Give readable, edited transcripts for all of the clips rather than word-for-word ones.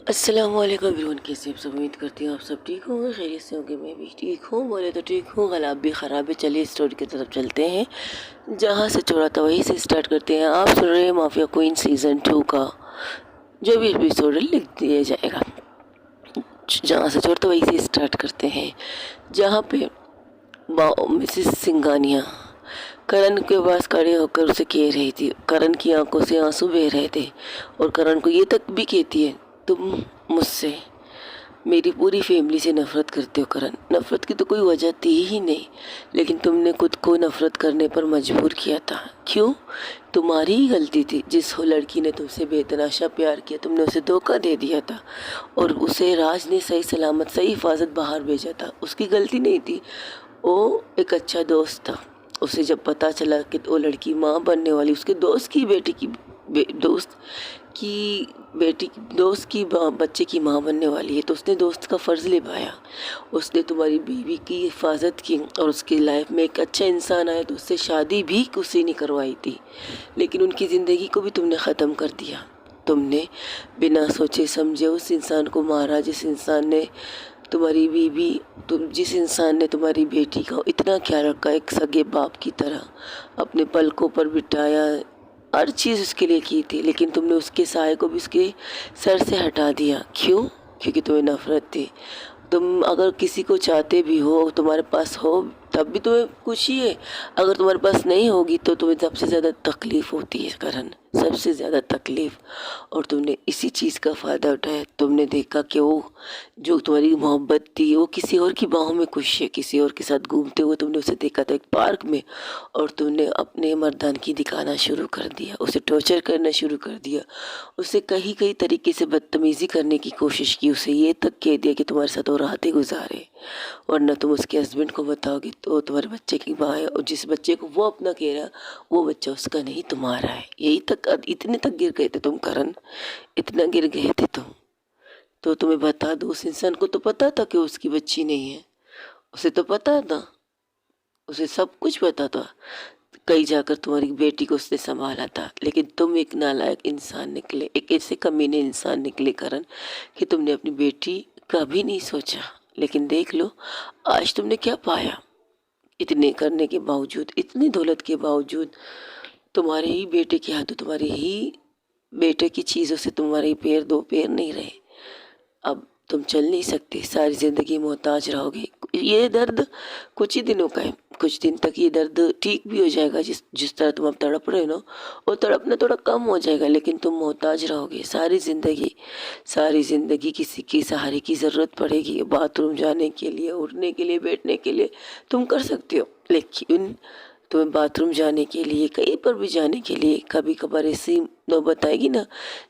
अस्सलाम वालेकुम एवरीवन, कैसे आप सब? उम्मीद करती हूँ आप सब ठीक होंगे, खैरियत से होंगे। मैं भी ठीक हूँ, बोले तो ठीक हूँ, हालात भी ख़राब है। चलिए स्टोरी की तरफ चलते हैं। जहाँ से छोड़ा था वहीं से स्टार्ट करते हैं। आप सुन रहे हैं माफिया क्वीन सीज़न 2 का जो भी एपिसोड लिख दिया जाएगा। जहाँ से छोड़ते वहीं से स्टार्ट करते हैं, जहाँ पे मिसिस सिंघानिया करण के पास खड़े होकर उसे कह रही थी। करण की आंखों से आंसू बह रहे थे और करण को ये तक भी कहती है, तुम मुझसे, मेरी पूरी फैमिली से नफरत करते हो करण। नफरत की तो कोई वजह थी ही नहीं, लेकिन तुमने खुद को नफरत करने पर मजबूर किया था। क्यों? तुम्हारी ही गलती थी। जिस लड़की ने तुमसे बेतनाशा प्यार किया, तुमने उसे धोखा दे दिया था और उसे राज ने सही सलामत सही हिफाजत बाहर भेजा था। उसकी गलती नहीं थी, वो एक अच्छा दोस्त था। उसे जब पता चला कि वो लड़की माँ बनने वाली, उसके दोस्त की बेटी की दोस्त की बच्चे की माँ बनने वाली है, तो उसने दोस्त का फ़र्ज़ निभाया। उसने तुम्हारी बीवी की हिफाजत की और उसकी लाइफ में एक अच्छा इंसान आया तो उससे शादी भी उसी ने करवाई थी, लेकिन उनकी ज़िंदगी को भी तुमने ख़त्म कर दिया। तुमने बिना सोचे समझे उस इंसान को मारा, जिस इंसान ने तुम्हारी बीवी जिस इंसान ने तुम्हारी बेटी का इतना ख्याल रखा, एक सगे बाप की तरह अपने पलकों पर बिठाया, हर चीज़ उसके लिए की थी, लेकिन तुमने उसके साए को भी उसके सर से हटा दिया। क्यों? क्योंकि तुम्हें नफरत थी। तुम अगर किसी को चाहते भी हो, तुम्हारे पास हो, तब भी तुम्हें खुशी है। अगर तुम्हारे पास नहीं होगी तो तुम्हें सबसे ज़्यादा तकलीफ़ होती है करण, सबसे ज़्यादा तकलीफ़। और तुमने इसी चीज़ का फ़ायदा उठाया। तुमने देखा कि वो जो तुम्हारी मोहब्बत थी वो किसी और की बाहों में खुश है, किसी और के साथ घूमते हुए तुमने उसे देखा था एक पार्क में, और तुमने अपने मर्दानगी दिखाना शुरू कर दिया, उसे टॉर्चर करना शुरू कर दिया, उसे कहीं कहीं तरीके से बदतमीज़ी करने की कोशिश की, उसे ये तक कह दिया कि तुम्हारे साथ वो रातें गुजारे, वरना तुम उसके हस्बैंड को बताओगे तो तुम्हारे बच्चे की माँ है, और जिस बच्चे को वो अपना कह रहा वो बच्चा उसका नहीं तुम्हारा है। यही तक, इतने तक गिर गए थे तुम करण, इतना गिर गए थे तुम। तो तुम्हें बता दो, उस इंसान को तो पता था कि उसकी बच्ची नहीं है, उसे तो पता था, उसे सब कुछ पता था। कहीं जाकर तुम्हारी बेटी को उसने संभाला था, लेकिन तुम एक नालायक इंसान निकले, एक ऐसे कमीने इंसान निकले करण कि तुमने अपनी बेटी का भी नहीं सोचा। लेकिन देख लो आज तुमने क्या पाया। इतने करने के बावजूद, इतनी दौलत के बावजूद, तुम्हारे ही बेटे के हाथों, तुम्हारे ही बेटे की चीज़ों से तुम्हारे पैर दो पैर नहीं रहे। अब तुम चल नहीं सकते, सारी ज़िंदगी मोहताज रहोगे। ये दर्द कुछ ही दिनों का है, कुछ दिन तक ये दर्द ठीक भी हो जाएगा। जिस जिस तरह तुम अब तड़प रहे हो ना, वो तड़पना थोड़ा कम हो जाएगा, लेकिन तुम मोहताज रहोगे सारी ज़िंदगी। सारी ज़िंदगी किसी के सहारे की ज़रूरत पड़ेगी। बाथरूम जाने के लिए, उठने के लिए, बैठने के लिए तुम कर सकते हो, लेकिन तुम्हें बाथरूम जाने के लिए, कहीं पर भी जाने के लिए कभी कभार ऐसी नौबत आएगी ना,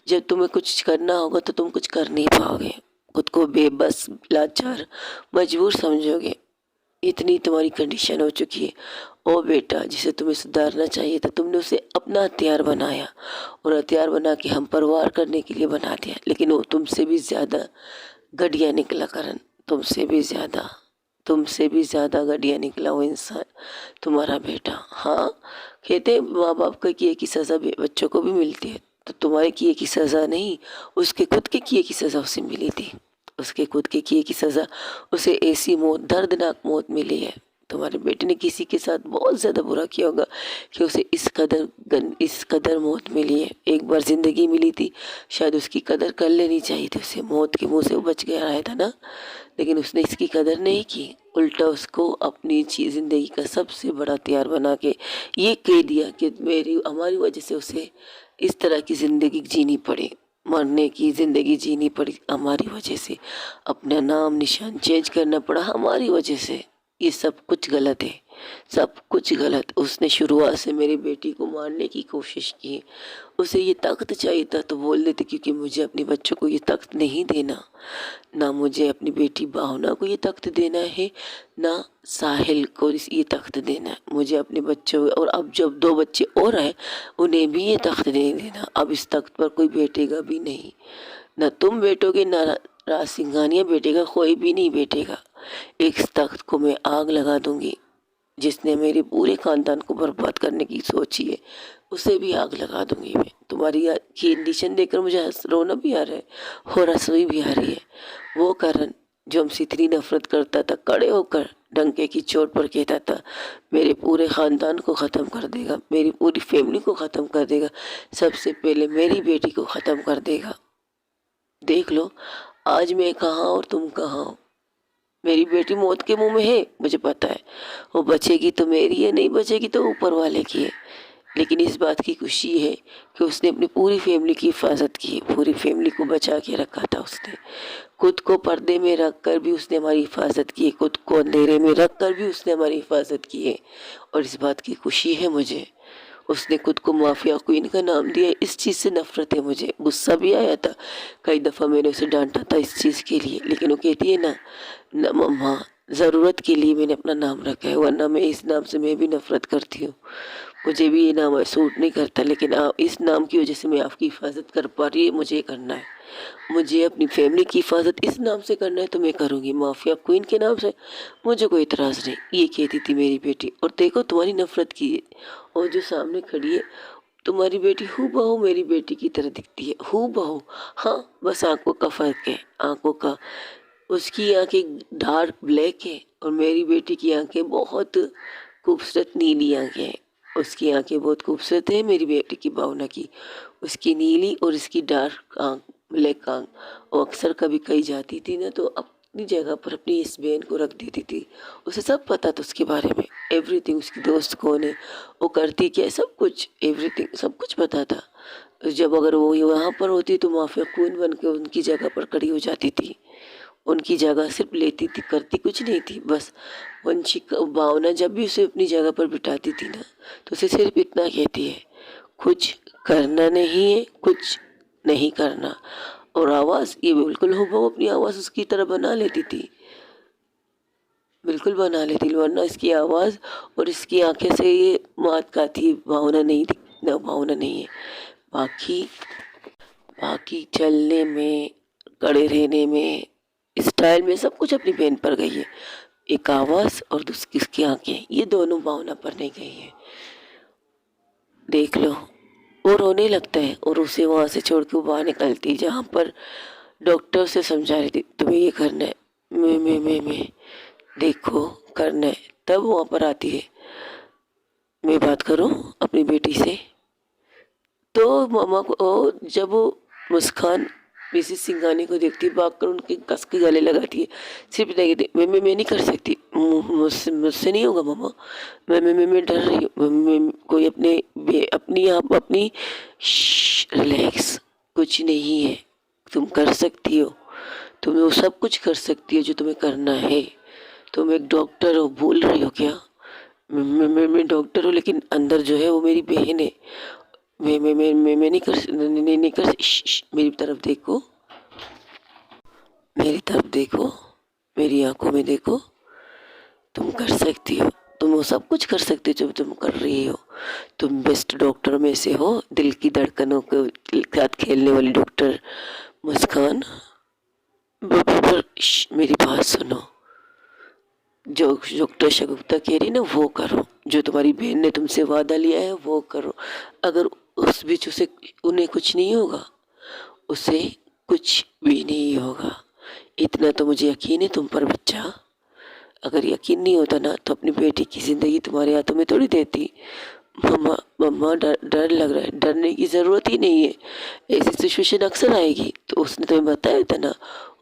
जब तुम्हें कुछ करना होगा तो तुम कुछ कर नहीं पाओगे। खुद को बेबस, लाचार, मजबूर समझोगे। इतनी तुम्हारी कंडीशन हो चुकी है। ओ बेटा, जिसे तुम्हें सुधारना चाहिए था, तुमने उसे अपना हथियार बनाया, और हथियार बना के हम पर वार करने के लिए बना दिया। लेकिन वो तुमसे भी ज़्यादा घटिया निकला करण, तुमसे भी ज़्यादा घटिया निकला वो इंसान, तुम्हारा बेटा। हाँ, कहते हैं माँ बाप का किए की सज़ा बच्चों को भी मिलती है, तो तुम्हारे किए की सज़ा नहीं, उसके खुद के किए की सज़ा उसे मिली थी। उसके खुद के किए की सज़ा उसे ऐसी मौत, दर्दनाक मौत मिली है। तुम्हारे बेटे ने किसी के साथ बहुत ज़्यादा बुरा किया होगा कि उसे इस कदर मौत मिली है। एक बार ज़िंदगी मिली थी, शायद उसकी कदर कर लेनी चाहिए थी उसे। मौत के मुंह से वो बच गया आया था ना, लेकिन उसने इसकी कदर नहीं की। उल्टा उसको अपनी ज़िंदगी का सबसे बड़ा हथियार बना के ये कह दिया कि हमारी वजह से उसे इस तरह की ज़िंदगी जीनी पड़ी, मरने की ज़िंदगी जीनी पड़ी हमारी वजह से, अपना नाम निशान चेंज करना पड़ा हमारी वजह से। ये सब कुछ गलत है, सब कुछ गलत। उसने शुरुआत से मेरी बेटी को मारने की कोशिश की। उसे ये तख्त चाहिए था तो बोल देते, क्योंकि मुझे अपने बच्चों को ये तख्त नहीं देना, ना मुझे अपनी बेटी भावना को ये तख्त देना है, ना साहिल को ये तख्त देना है। मुझे अपने बच्चों, और अब जब 2 बच्चे और हैं, उन्हें भी ये तख्त नहीं देना। अब इस तख्त पर कोई बैठेगा भी नहीं, ना तुम बैठोगे, ना राज सिंघानिया बैठेगा, कोई भी नहीं बैठेगा। इस तख्त को मैं आग लगा दूंगी, जिसने मेरे पूरे ख़ानदान को बर्बाद करने की सोची है, उसे भी आग लगा दूंगी मैं। तुम्हारी कंडीशन देखकर मुझे रोना भी आ रहा है और हंसी भी आ रही है। वो करण जो हमसे इतनी नफरत करता था, खड़े होकर डंके की चोट पर कहता था मेरे पूरे ख़ानदान को ख़त्म कर देगा, मेरी पूरी फैमिली को ख़त्म कर देगा, सबसे पहले मेरी बेटी को ख़त्म कर देगा। देख लो आज मैं कहाँ और तुम कहाँ हो। मेरी बेटी मौत के मुंह में है, मुझे पता है। वो बचेगी तो मेरी है, नहीं बचेगी तो ऊपर वाले की है। लेकिन इस बात की खुशी है कि उसने अपनी पूरी फैमिली की हिफाजत की, पूरी फैमिली को बचा के रखा था उसने। खुद को पर्दे में रख कर भी उसने हमारी हिफाजत की है, खुद को अंधेरे में रख कर भी उसने हमारी हिफाजत की है। और इस बात की खुशी है मुझे। उसने खुद को माफिया क्वीन का नाम दिया, इस चीज़ से नफरत है मुझे। गुस्सा भी आया था, कई दफ़ा मैंने उसे डांटा था इस चीज़ के लिए, लेकिन वो कहती है ना, न मम्मा ज़रूरत के लिए मैंने अपना नाम रखा है, वरना मैं इस नाम से मैं भी नफरत करती हूँ। मुझे भी ये नाम सूट नहीं करता, लेकिन आप इस नाम की वजह से मैं आपकी हिफाजत कर पा रही है, मुझे करना है। मुझे अपनी फैमिली की हिफाजत इस नाम से करना है तो मैं करूँगी, माफिया क्वीन के नाम से मुझे कोई इतराज़ नहीं। ये कहती थी मेरी बेटी। और देखो तुम्हारी नफरत की है, और जो सामने खड़ी है तुम्हारी बेटी हूबहू मेरी बेटी की तरह दिखती है, हूबहू। हाँ बस आंखों का फ़र्क है, आंखों का। उसकी आंखें डार्क ब्लैक है और मेरी बेटी की आंखें बहुत खूबसूरत नीली आंखें हैं। उसकी आंखें बहुत खूबसूरत है मेरी बेटी की भावना की, उसकी नीली और इसकी डार्क आंख, ब्लैक आंख। वो अक्सर कभी कही जाती थी ना तो अपनी जगह पर अपनी इस बहन को रख देती थी। उसे सब पता था उसके बारे में, एवरीथिंग, उसकी दोस्त कौन है, वो करती क्या है, सब कुछ, एवरीथिंग, सब कुछ पता था। जब अगर वो वहाँ पर होती तो माफिया क्वीन बन के उनकी जगह पर खड़ी हो जाती थी, उनकी जगह सिर्फ लेती थी, करती कुछ नहीं थी। बस वंशिक भावना जब भी उसे अपनी जगह पर बिठाती थी ना तो उसे सिर्फ इतना कहती है, कुछ करना नहीं है, कुछ नहीं करना। और आवाज़ ये बिल्कुल हूबहू अपनी आवाज़ उसकी तरह बना लेती थी, बिल्कुल बना लेती, वरना इसकी आवाज़ और इसकी आंखें से ये मात खाती भावना नहीं थी, ना भावना नहीं है। बाकी बाकी चलने में, खड़े रहने में, स्टाइल में सब कुछ अपनी बहन पर गई है। एक आवाज़ और दूसरी इसकी आंखें, ये दोनों भावना पर नहीं गई है। देख लो वो रोने लगता है और उसे वहाँ से छोड़ के वो बाहर निकलती है जहाँ पर डॉक्टर से समझा रही थी तुम्हें ये करना है, मैं देखो करना है। तब वहाँ पर आती है, मैं बात करूँ अपनी बेटी से। तो मामा को जब वो मुस्कान मिसिस सिंघानी को देखती है, भागकर उनके कस के गले लगाती है। सिर्फ नहीं कहती मैं नहीं कर सकती, मुझसे मुझसे नहीं होगा मामा, मैं डर रही हूँ। कोई अपनी आप अपनी रिलैक्स, कुछ नहीं है, तुम कर सकती हो, तुम वो सब कुछ कर सकती हो जो तुम्हें करना है। तुम एक डॉक्टर हो, भूल रही हो क्या? मैं डॉक्टर हूँ, लेकिन अंदर जो है वो मेरी बहन है। मैं नहीं कर मेरी तरफ देखो, मेरी तरफ देखो, मेरी आंखों में देखो, तुम कर सकती हो, तुम वो सब कुछ कर सकती हो जो तुम कर रही हो। तुम बेस्ट डॉक्टर में से हो, दिल की धड़कनों के साथ खेलने वाली डॉक्टर मुस्कान। मेरी बात सुनो, जो डॉक्टर शगुफ्ता कह रही ना वो करो, जो तुम्हारी बहन ने तुमसे वादा लिया है वो करो। अगर उस बीच उसे उन्हें कुछ नहीं होगा, उसे कुछ भी नहीं होगा, इतना तो मुझे यकीन है तुम पर बच्चा। अगर यकीन नहीं होता ना तो अपनी बेटी की ज़िंदगी तुम्हारे हाथों में थोड़ी देती। मम्मा मम्मा डर डर लग रहा है, डरने की ज़रूरत ही नहीं है, ऐसी सिचुएशन अक्सर आएगी। तो उसने तुम्हें बताया था ना,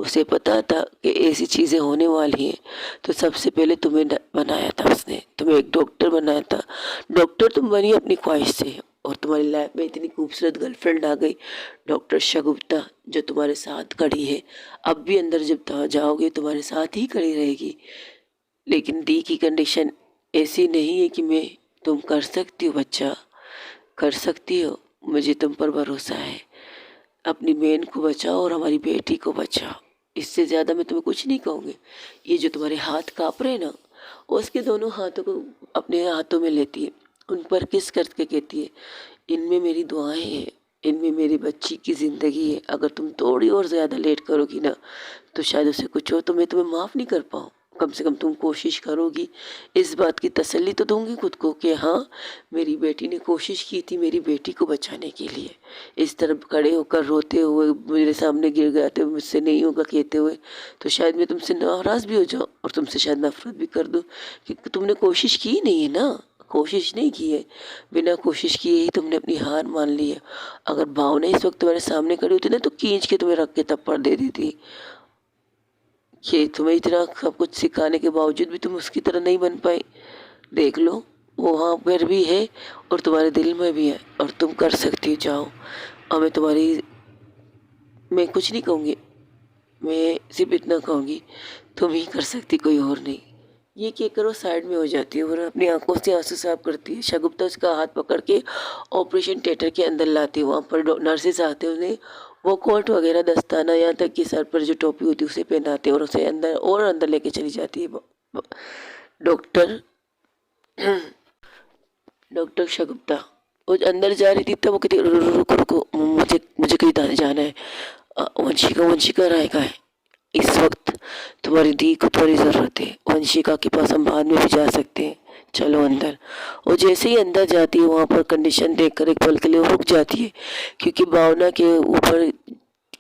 उसे पता था कि ऐसी चीज़ें होने वाली हैं, तो सबसे पहले तुम्हें बनाया था उसने, तुम्हें एक डॉक्टर बनाया था। डॉक्टर तुम बनी अपनी ख्वाहिश से, और तुम्हारी लाइफ में इतनी खूबसूरत गर्लफ्रेंड आ गई डॉक्टर शगुफ्ता, जो तुम्हारे साथ खड़ी है। अब भी अंदर जब जाओगे तुम्हारे साथ ही खड़ी रहेगी। लेकिन दी की कंडीशन ऐसी नहीं है कि मैं, तुम कर सकती हो बच्चा, कर सकती हो, मुझे तुम पर भरोसा है। अपनी बहन को बचाओ और हमारी बेटी को बचाओ, इससे ज़्यादा मैं तुम्हें कुछ नहीं कहूँगी। ये जो तुम्हारे हाथ काँप रहे हैं ना, वो उसके दोनों हाथों को अपने हाथों में लेती है, उन पर किस करके कहती है, इनमें मेरी दुआएं हैं, इनमें मेरी बच्ची की ज़िंदगी है। अगर तुम थोड़ी और ज़्यादा लेट करोगी ना तो शायद उसे कुछ हो तो मैं तुम्हें माफ़ नहीं कर पाऊँ। कम से कम तुम कोशिश करोगी, इस बात की तसल्ली तो दूंगी खुद को कि हाँ, मेरी बेटी ने कोशिश की थी मेरी बेटी को बचाने के लिए। इस तरफ खड़े होकर रोते हुए मेरे सामने गिर गए थे, मुझसे नहीं होगा कहते हुए, तो शायद मैं तुमसे नाराज़ भी हो जाऊँ और तुमसे शायद नफरत भी कर दूँ, क्योंकि तुमने कोशिश की नहीं है ना, कोशिश नहीं की है। बिना कोशिश किए ही तुमने अपनी हार मान ली है। अगर भावना इस वक्त तुम्हारे सामने खड़ी होती ना, तो खींच के तुम्हें रख के थप्पड़ दे देती। कि तुम्हें इतना सब कुछ सिखाने के बावजूद भी तुम उसकी तरह नहीं बन पाई। देख लो, वो वहाँ पर भी है और तुम्हारे दिल में भी है, और तुम कर सकती हो, जाओ। और मैं कुछ नहीं कहूँगी, मैं सिर्फ इतना कहूँगी, तुम ही कर सकती, कोई और नहीं। ये कहकर वो साइड में हो जाती है और अपनी आंखों से आंसू साफ करती है। शगुफ्ता उसका हाथ पकड़ के ऑपरेशन थिएटर के अंदर लाती है। वहाँ पर नर्सेस आते हैं, उन्हें वो कोट वगैरह, दस्ताना, यहाँ तक कि सर पर जो टोपी होती है उसे पहनाते हैं और उसे अंदर लेके चली जाती है डॉक्टर डॉक्टर शगुफ्ता। वो अंदर जा रही थी तब वो कहती, रुको रुको, मुझे मुझे कहीं जाना है। वंशिका राय का है, इस वक्त तुम्हारी दी को थोड़ी ज़रूरत है। वंशिका के पास हम बाद में भी जा सकते हैं, चलो अंदर। और जैसे ही अंदर जाती है, वहाँ पर कंडीशन देखकर एक पल के लिए वो रुक जाती है, क्योंकि भावना के ऊपर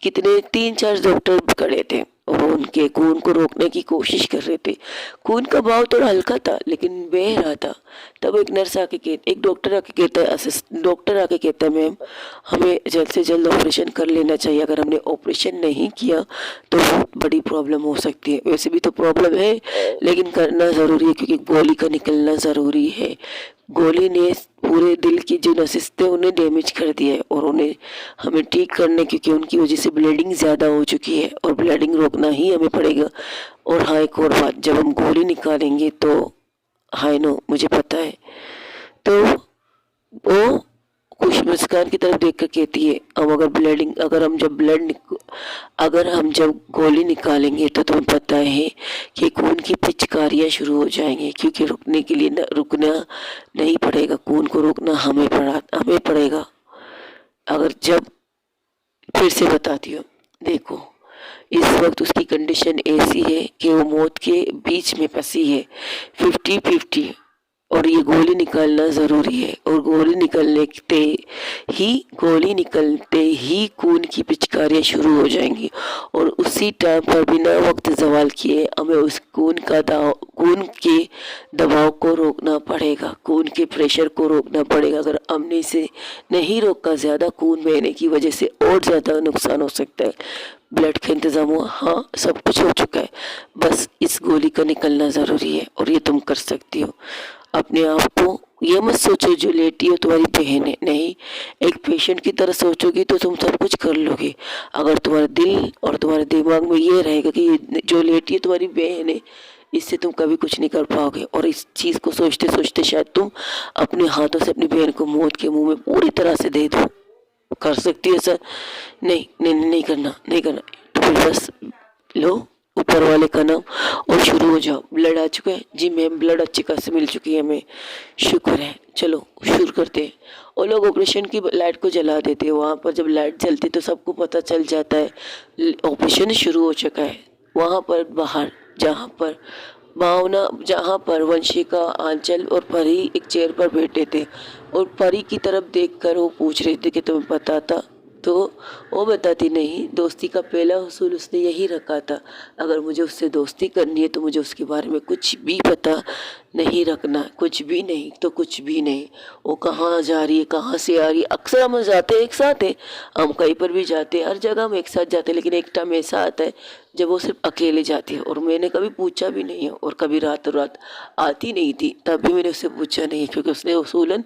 कितने 3-4 डॉक्टर खड़े थे और उनके खून को रोकने की कोशिश कर रहे थे। खून का बहाव थोड़ा हल्का था लेकिन बह रहा था। तब एक डॉक्टर आके कहता है, डॉक्टर आके कहता है, मैम हमें जल्द से जल्द ऑपरेशन कर लेना चाहिए। अगर हमने ऑपरेशन नहीं किया तो बहुत बड़ी प्रॉब्लम हो सकती है। वैसे भी तो प्रॉब्लम है लेकिन करना ज़रूरी है, क्योंकि गोली का निकलना ज़रूरी है। गोली ने पूरे दिल की जो नसें थे उन्हें डैमेज कर दिया है और उन्हें हमें ठीक करने, क्योंकि उनकी वजह से ब्लीडिंग ज़्यादा हो चुकी है और ब्लीडिंग रोकना ही हमें पड़ेगा। और हाँ, एक और बात, जब हम गोली निकालेंगे तो, हाय नो, मुझे पता है, तो वो खुश मुस्कान की तरफ देखकर कहती है, अब अगर हम जब गोली निकालेंगे तो तुम्हें पता है कि खून की पिचकारियाँ शुरू हो जाएंगी, क्योंकि रुकने के लिए रुकना नहीं पड़ेगा, खून को रोकना हमें पड़ेगा। अगर जब फिर से बताती हूँ, देखो इस वक्त उसकी कंडीशन ऐसी है कि वो मौत के बीच में फंसी है, 50-50, और ये गोली निकालना ज़रूरी है। और गोली निकलते ही खून की पिचकारियाँ शुरू हो जाएंगी और उसी टाइम पर बिना वक्त ज़वाल किए हमें उस खून के दबाव को रोकना पड़ेगा, खून के प्रेशर को रोकना पड़ेगा। अगर हमने इसे नहीं रोका, ज़्यादा खून बहने की वजह से और ज़्यादा नुकसान हो सकता है। ब्लड का इंतज़ाम हुआ, हाँ सब कुछ हो चुका है, बस इस गोली का निकलना ज़रूरी है और ये तुम कर सकती हो। अपने आप को ये मत सोचो जो लेटी हो तुम्हारी बहन है, नहीं, एक पेशेंट की तरह सोचोगी तो तुम सब कुछ कर लोगे। अगर तुम्हारे दिल और तुम्हारे दिमाग में ये रहेगा कि ये जो लेटी है तुम्हारी बहन है, इससे तुम कभी कुछ नहीं कर पाओगे, और इस चीज़ को सोचते सोचते शायद तुम अपने हाथों से अपनी बहन को मौत के मुंह में पूरी तरह से दे दो। कर सकती है सर? नहीं नहीं नहीं करना, नहीं करना। तो फिर बस लो ऊपर वाले का नाम और शुरू हो जाओ। ब्लड आ चुका है? जी मैम, ब्लड अच्छी खासी मिल चुकी है हमें, शुक्र है, चलो शुरू करते हैं। और लोग ऑपरेशन की लाइट को जला देते हैं। वहाँ पर जब लाइट जलती तो सबको पता चल जाता है ऑपरेशन शुरू हो चुका है। वहाँ पर बाहर जहाँ पर वंशिका, आंचल और परी एक चेयर पर बैठे थे और परी की तरफ देखकर वो पूछ रहे थे कि तुम्हें पता था? तो वो बताती नहीं, दोस्ती का पहला उसूल उसने यही रखा था, अगर मुझे उससे दोस्ती करनी है तो मुझे उसके बारे में कुछ भी पता नहीं रखना, कुछ भी नहीं तो कुछ भी नहीं। वो कहाँ जा रही है, कहाँ से आ रही है, अक्सर हम जाते हैं एक साथ है, हम कहीं पर भी जाते हैं, हर जगह हम एक साथ जाते हैं, लेकिन एक टाइम ऐसा आता है जब वो सिर्फ अकेले जाती है। और मैंने कभी पूछा भी नहीं है और कभी रातों रात आती नहीं थी, तब भी मैंने उससे पूछा नहीं, क्योंकि उसने उसूलन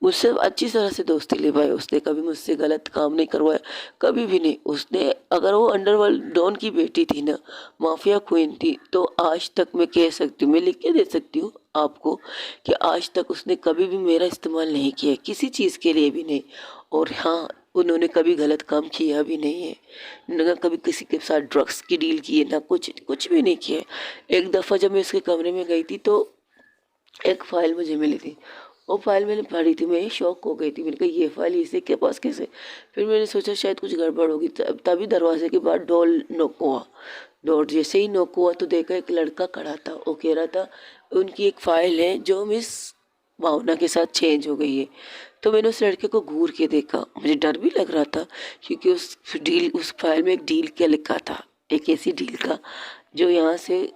मुझसे अच्छी तरह से दोस्ती निभाई। उसने कभी मुझसे गलत काम नहीं करवाया, कभी भी नहीं। उसने, अगर वो अंडरवर्ल्ड डॉन की बेटी थी ना, माफिया क्वीन थी, तो आज तक मैं कह सकती हूँ, मैं लिख के दे सकती हूँ आपको, कि आज तक उसने कभी भी मेरा इस्तेमाल नहीं किया, किसी चीज़ के लिए भी नहीं। और हाँ, उन्होंने कभी गलत काम किया भी नहीं है, न कभी किसी के साथ ड्रग्स की डील की है, ना कुछ भी नहीं किया है। एक दफ़ा जब मैं उसके कमरे में गई थी तो एक फ़ाइल मुझे मिली थी, वो फाइल मैंने पढ़ी थी, मैं शॉक हो गई थी। मैंने कहा ये फाइल इसी के पास कैसे? फिर मैंने सोचा शायद कुछ गड़बड़ होगी, तभी दरवाजे के बाद डोर नॉक हुआ। डोर जैसे ही नॉक हुआ तो देखा एक लड़का खड़ा था। वो कह रहा था उनकी एक फ़ाइल है जो मिस भावना के साथ चेंज हो गई है। तो मैंने उस लड़के को घूर के देखा, मुझे डर भी लग रहा था क्योंकि उस फाइल में एक डील क्या लिखा था, एक ऐसी डील का जो यहाँ से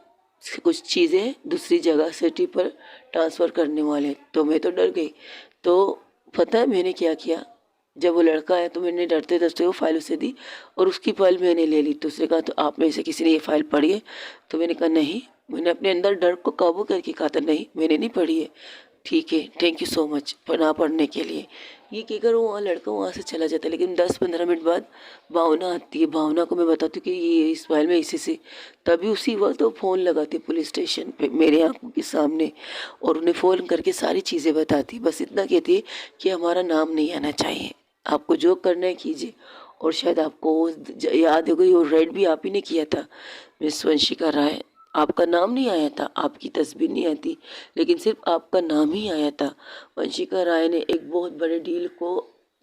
कुछ चीज़ें दूसरी जगह सिटी पर ट्रांसफ़र करने वाले। तो मैं तो डर गई। तो पता है मैंने क्या किया, जब वो लड़का आया तो मैंने डरते डरते वो फाइल उसे दी और उसकी फाइल मैंने ले ली। तो उसने कहा तो आप में से किसी ने ये फाइल पढ़ी है? तो मैंने कहा नहीं। मैंने अपने अंदर डर को काबू करके कहा था नहीं मैंने नहीं पढ़ी है। ठीक है, थैंक यू सो मच ना पढ़ने के लिए। ये कहकर वो वहाँ लड़का वहाँ से चला जाता है। लेकिन 10-15 मिनट बाद भावना आती है। भावना को मैं बताती हूँ कि ये इस फाइल में इसी से, तभी उसी वक्त वो फ़ोन लगाती है पुलिस स्टेशन पे मेरे आंखों के सामने और उन्हें फ़ोन करके सारी चीज़ें बताती। बस इतना कहती है कि हमारा नाम नहीं आना चाहिए, आपको जो करना है कीजिए। और शायद आपको याद हो गई, वो रेड भी आप ही ने किया था मिस वंशिका राय। आपका नाम नहीं आया था, आपकी तस्वीर नहीं आती, लेकिन सिर्फ आपका नाम ही आया था। वंशिका राय ने एक बहुत बड़े डील को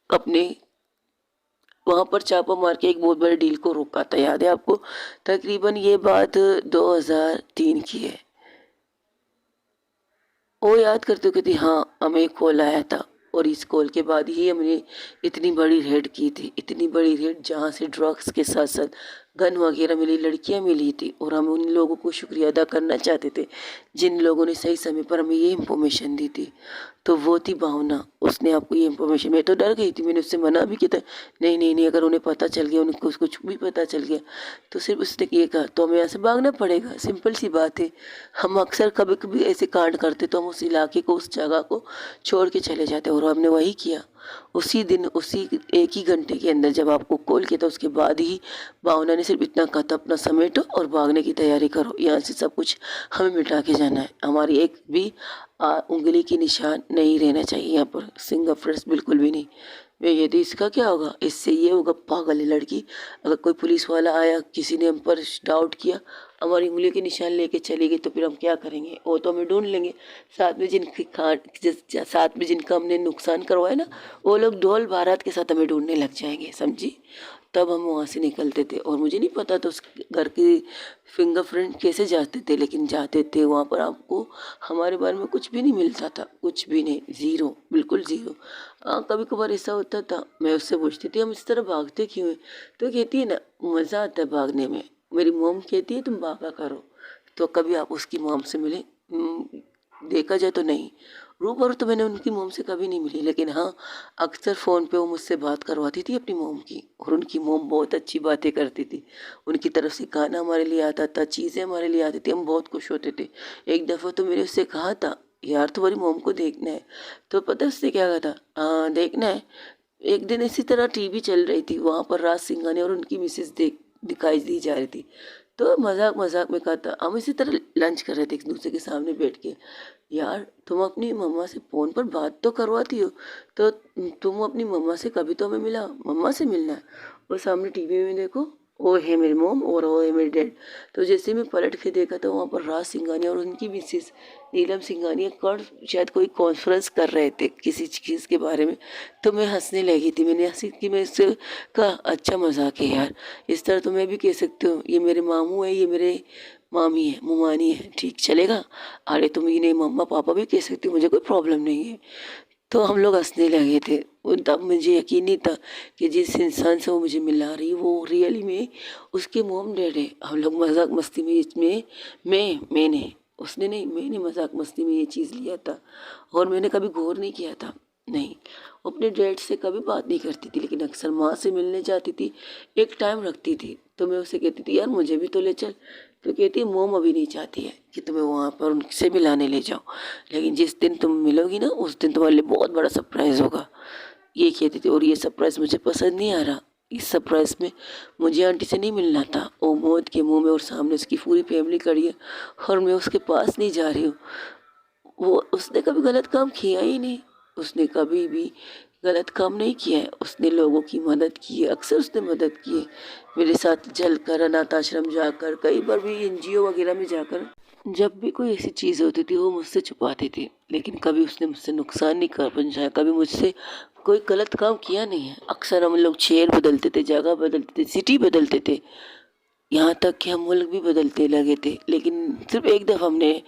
अपने वहाँ पर छापा मार के एक बहुत बड़े डील को रोका था, याद है आपको? तकरीबन ये बात 2003 की है। वो याद करते कहती हाँ हमें एक कॉल आया था और इस कॉल के बाद ही हमने इतनी बड़ी रेड की थी, इतनी बड़ी रेड जहाँ से ड्रग्स के साथ साथ गन वगैरह मिली, लड़कियाँ मिली थी। और हम उन लोगों को शुक्रिया अदा करना चाहते थे जिन लोगों ने सही समय पर हमें ये इन्फॉर्मेशन दी थी। तो वो थी भावना, उसने आपको ये इन्फॉर्मेशन, मैं तो डर गई थी, मैंने उससे मना भी किया था नहीं नहीं नहीं, अगर उन्हें पता चल गया, उनको कुछ भी पता चल गया तो सिर्फ उसने ये कहा तो हमें यहाँ से भागना पड़ेगा। सिंपल सी बात है। हम अक्सर कभी कभी ऐसे कांड करते तो हम उस इलाके को, उस जगह को छोड़ के चले जाते और हमने वही किया। उसी दिन उसी एक ही घंटे के अंदर जब आपको कॉल किया था उसके बाद ही भावना ने सिर्फ इतना कहा था अपना समेटो और भागने की तैयारी करो, यहाँ से सब कुछ हमें मिटा के जाना है, हमारी एक भी उंगली की निशान नहीं रहना चाहिए यहाँ पर, फिंगरप्रिंट्स बिल्कुल भी नहीं। मैं ये थी इसका क्या होगा, इससे ये होगा पागल है लड़की। अगर कोई पुलिस वाला आया, किसी ने हम पर डाउट किया, हमारी उंगली के निशान लेके चली गई तो फिर हम क्या करेंगे? वो तो हमें ढूंढ लेंगे। साथ में जिनका हमने नुकसान करवाया ना, वो लोग ढोल बारात के साथ हमें ढूंढने लग जाएंगे, समझी? तब हम वहाँ से निकलते थे और मुझे नहीं पता था उस घर की फिंगरप्रिंट कैसे जाते थे, लेकिन जाते थे वहाँ पर आपको हमारे बारे में कुछ भी नहीं मिलता था, कुछ भी नहीं, ज़ीरो, बिल्कुल ज़ीरो। हाँ कभी कभार ऐसा होता था, मैं उससे पूछती थी हम इस तरह भागते क्यों हैं? तो कहती है ना मज़ा आता है भागने में। मेरी मोम कहती है तुम भागा करो। तो कभी आप उसकी मोम से मिले? देखा जाए तो नहीं, रूबरू तो मैंने उनकी मोम से कभी नहीं मिली, लेकिन हाँ अक्सर फ़ोन पे वो मुझसे बात करवाती थी अपनी मोम की। और उनकी मोम बहुत अच्छी बातें करती थी, उनकी तरफ से खाना हमारे लिए आता था, चीज़ें हमारे लिए आती थी, हम बहुत खुश होते थे। एक दफ़ा तो मैंने उससे कहा था यार तुम्हारी मोम को देखना है। तो पता है उसने क्या कहा था? हाँ देखना है। एक दिन इसी तरह टीवी चल रही थी, वहाँ पर राज सिंघानिया और उनकी मिसेस दिखाई दी जा रही थी। तो मजाक मजाक में कहा था, हम इसी तरह लंच कर रहे थे एक दूसरे के सामने बैठ के, यार तुम अपनी मम्मा से फ़ोन पर बात तो करवाती हो, तो तुम अपनी मम्मा से कभी तो हमें मिला, मम्मा से मिलना है। और सामने टीवी में देखो वो है मेरी मोम और वो है मेरे डैड। तो जैसे मैं पलट के देखा तो वहाँ पर राज सिंघानिया और उनकी मिसेस नीलम सिंघानिया कर शायद कोई कॉन्फ्रेंस कर रहे थे किसी चीज़ के बारे में। तो मैं हंसने लगी थी, मैंने हंसी कि मैं इससे कहा अच्छा मजाक है यार, इस तरह तो मैं भी कह सकती हूँ ये मेरे मामू है, ये मेरे मामी है, मुमानी है, ठीक चलेगा? अरे तुम इन्हें मम्मा पापा भी कह सकती हो, मुझे कोई प्रॉब्लम नहीं है। तो हम लोग हंसने लगे थे। तब मुझे यकीन नहीं था कि जिस इंसान से वो मुझे मिला रही वो रियली में उसके मोम डैड है। हम लोग मजाक मस्ती में इसमें मैंने उसने नहीं, मैंने मजाक मस्ती में ये चीज़ लिया था और मैंने कभी गौर नहीं किया था। नहीं, वो अपने डैड से कभी बात नहीं करती थी, लेकिन अक्सर माँ से मिलने जाती थी, एक टाइम रखती थी। तो मैं उसे कहती थी यार मुझे भी तो ले चल। तो कहती है मोम अभी नहीं चाहती है कि तुम्हें वहाँ पर उनसे मिलाने ले जाओ, लेकिन जिस दिन तुम मिलोगी ना उस दिन तुम्हारे लिए बहुत बड़ा सरप्राइज़ होगा, ये कहती थी। और ये सरप्राइज़ मुझे पसंद नहीं आ रहा। इस सरप्राइज़ में मुझे आंटी से नहीं मिलना था, वो मौत के मुंह में और सामने उसकी पूरी फैमिली खड़ी है और मैं उसके पास नहीं जा रही हूँ। वो उसने कभी गलत काम किया ही नहीं, उसने कभी भी गलत काम नहीं किया है। उसने लोगों की मदद की है, अक्सर उसने मदद की है मेरे साथ, जलकर अनाथ आश्रम जाकर, कई बार भी एनजीओ वगैरह में जाकर। जब भी कोई ऐसी चीज़ होती थी वो मुझसे छुपाती थी, लेकिन कभी उसने मुझसे नुकसान नहीं कर पहुंचाया, कभी मुझसे कोई गलत काम किया नहीं है। अक्सर हम लोग शहर बदलते थे, जगह बदलते थे, सिटी बदलते थे, यहाँ तक कि हम मुल्क भी बदलते लगे थे। लेकिन सिर्फ एक दफ़ा हमने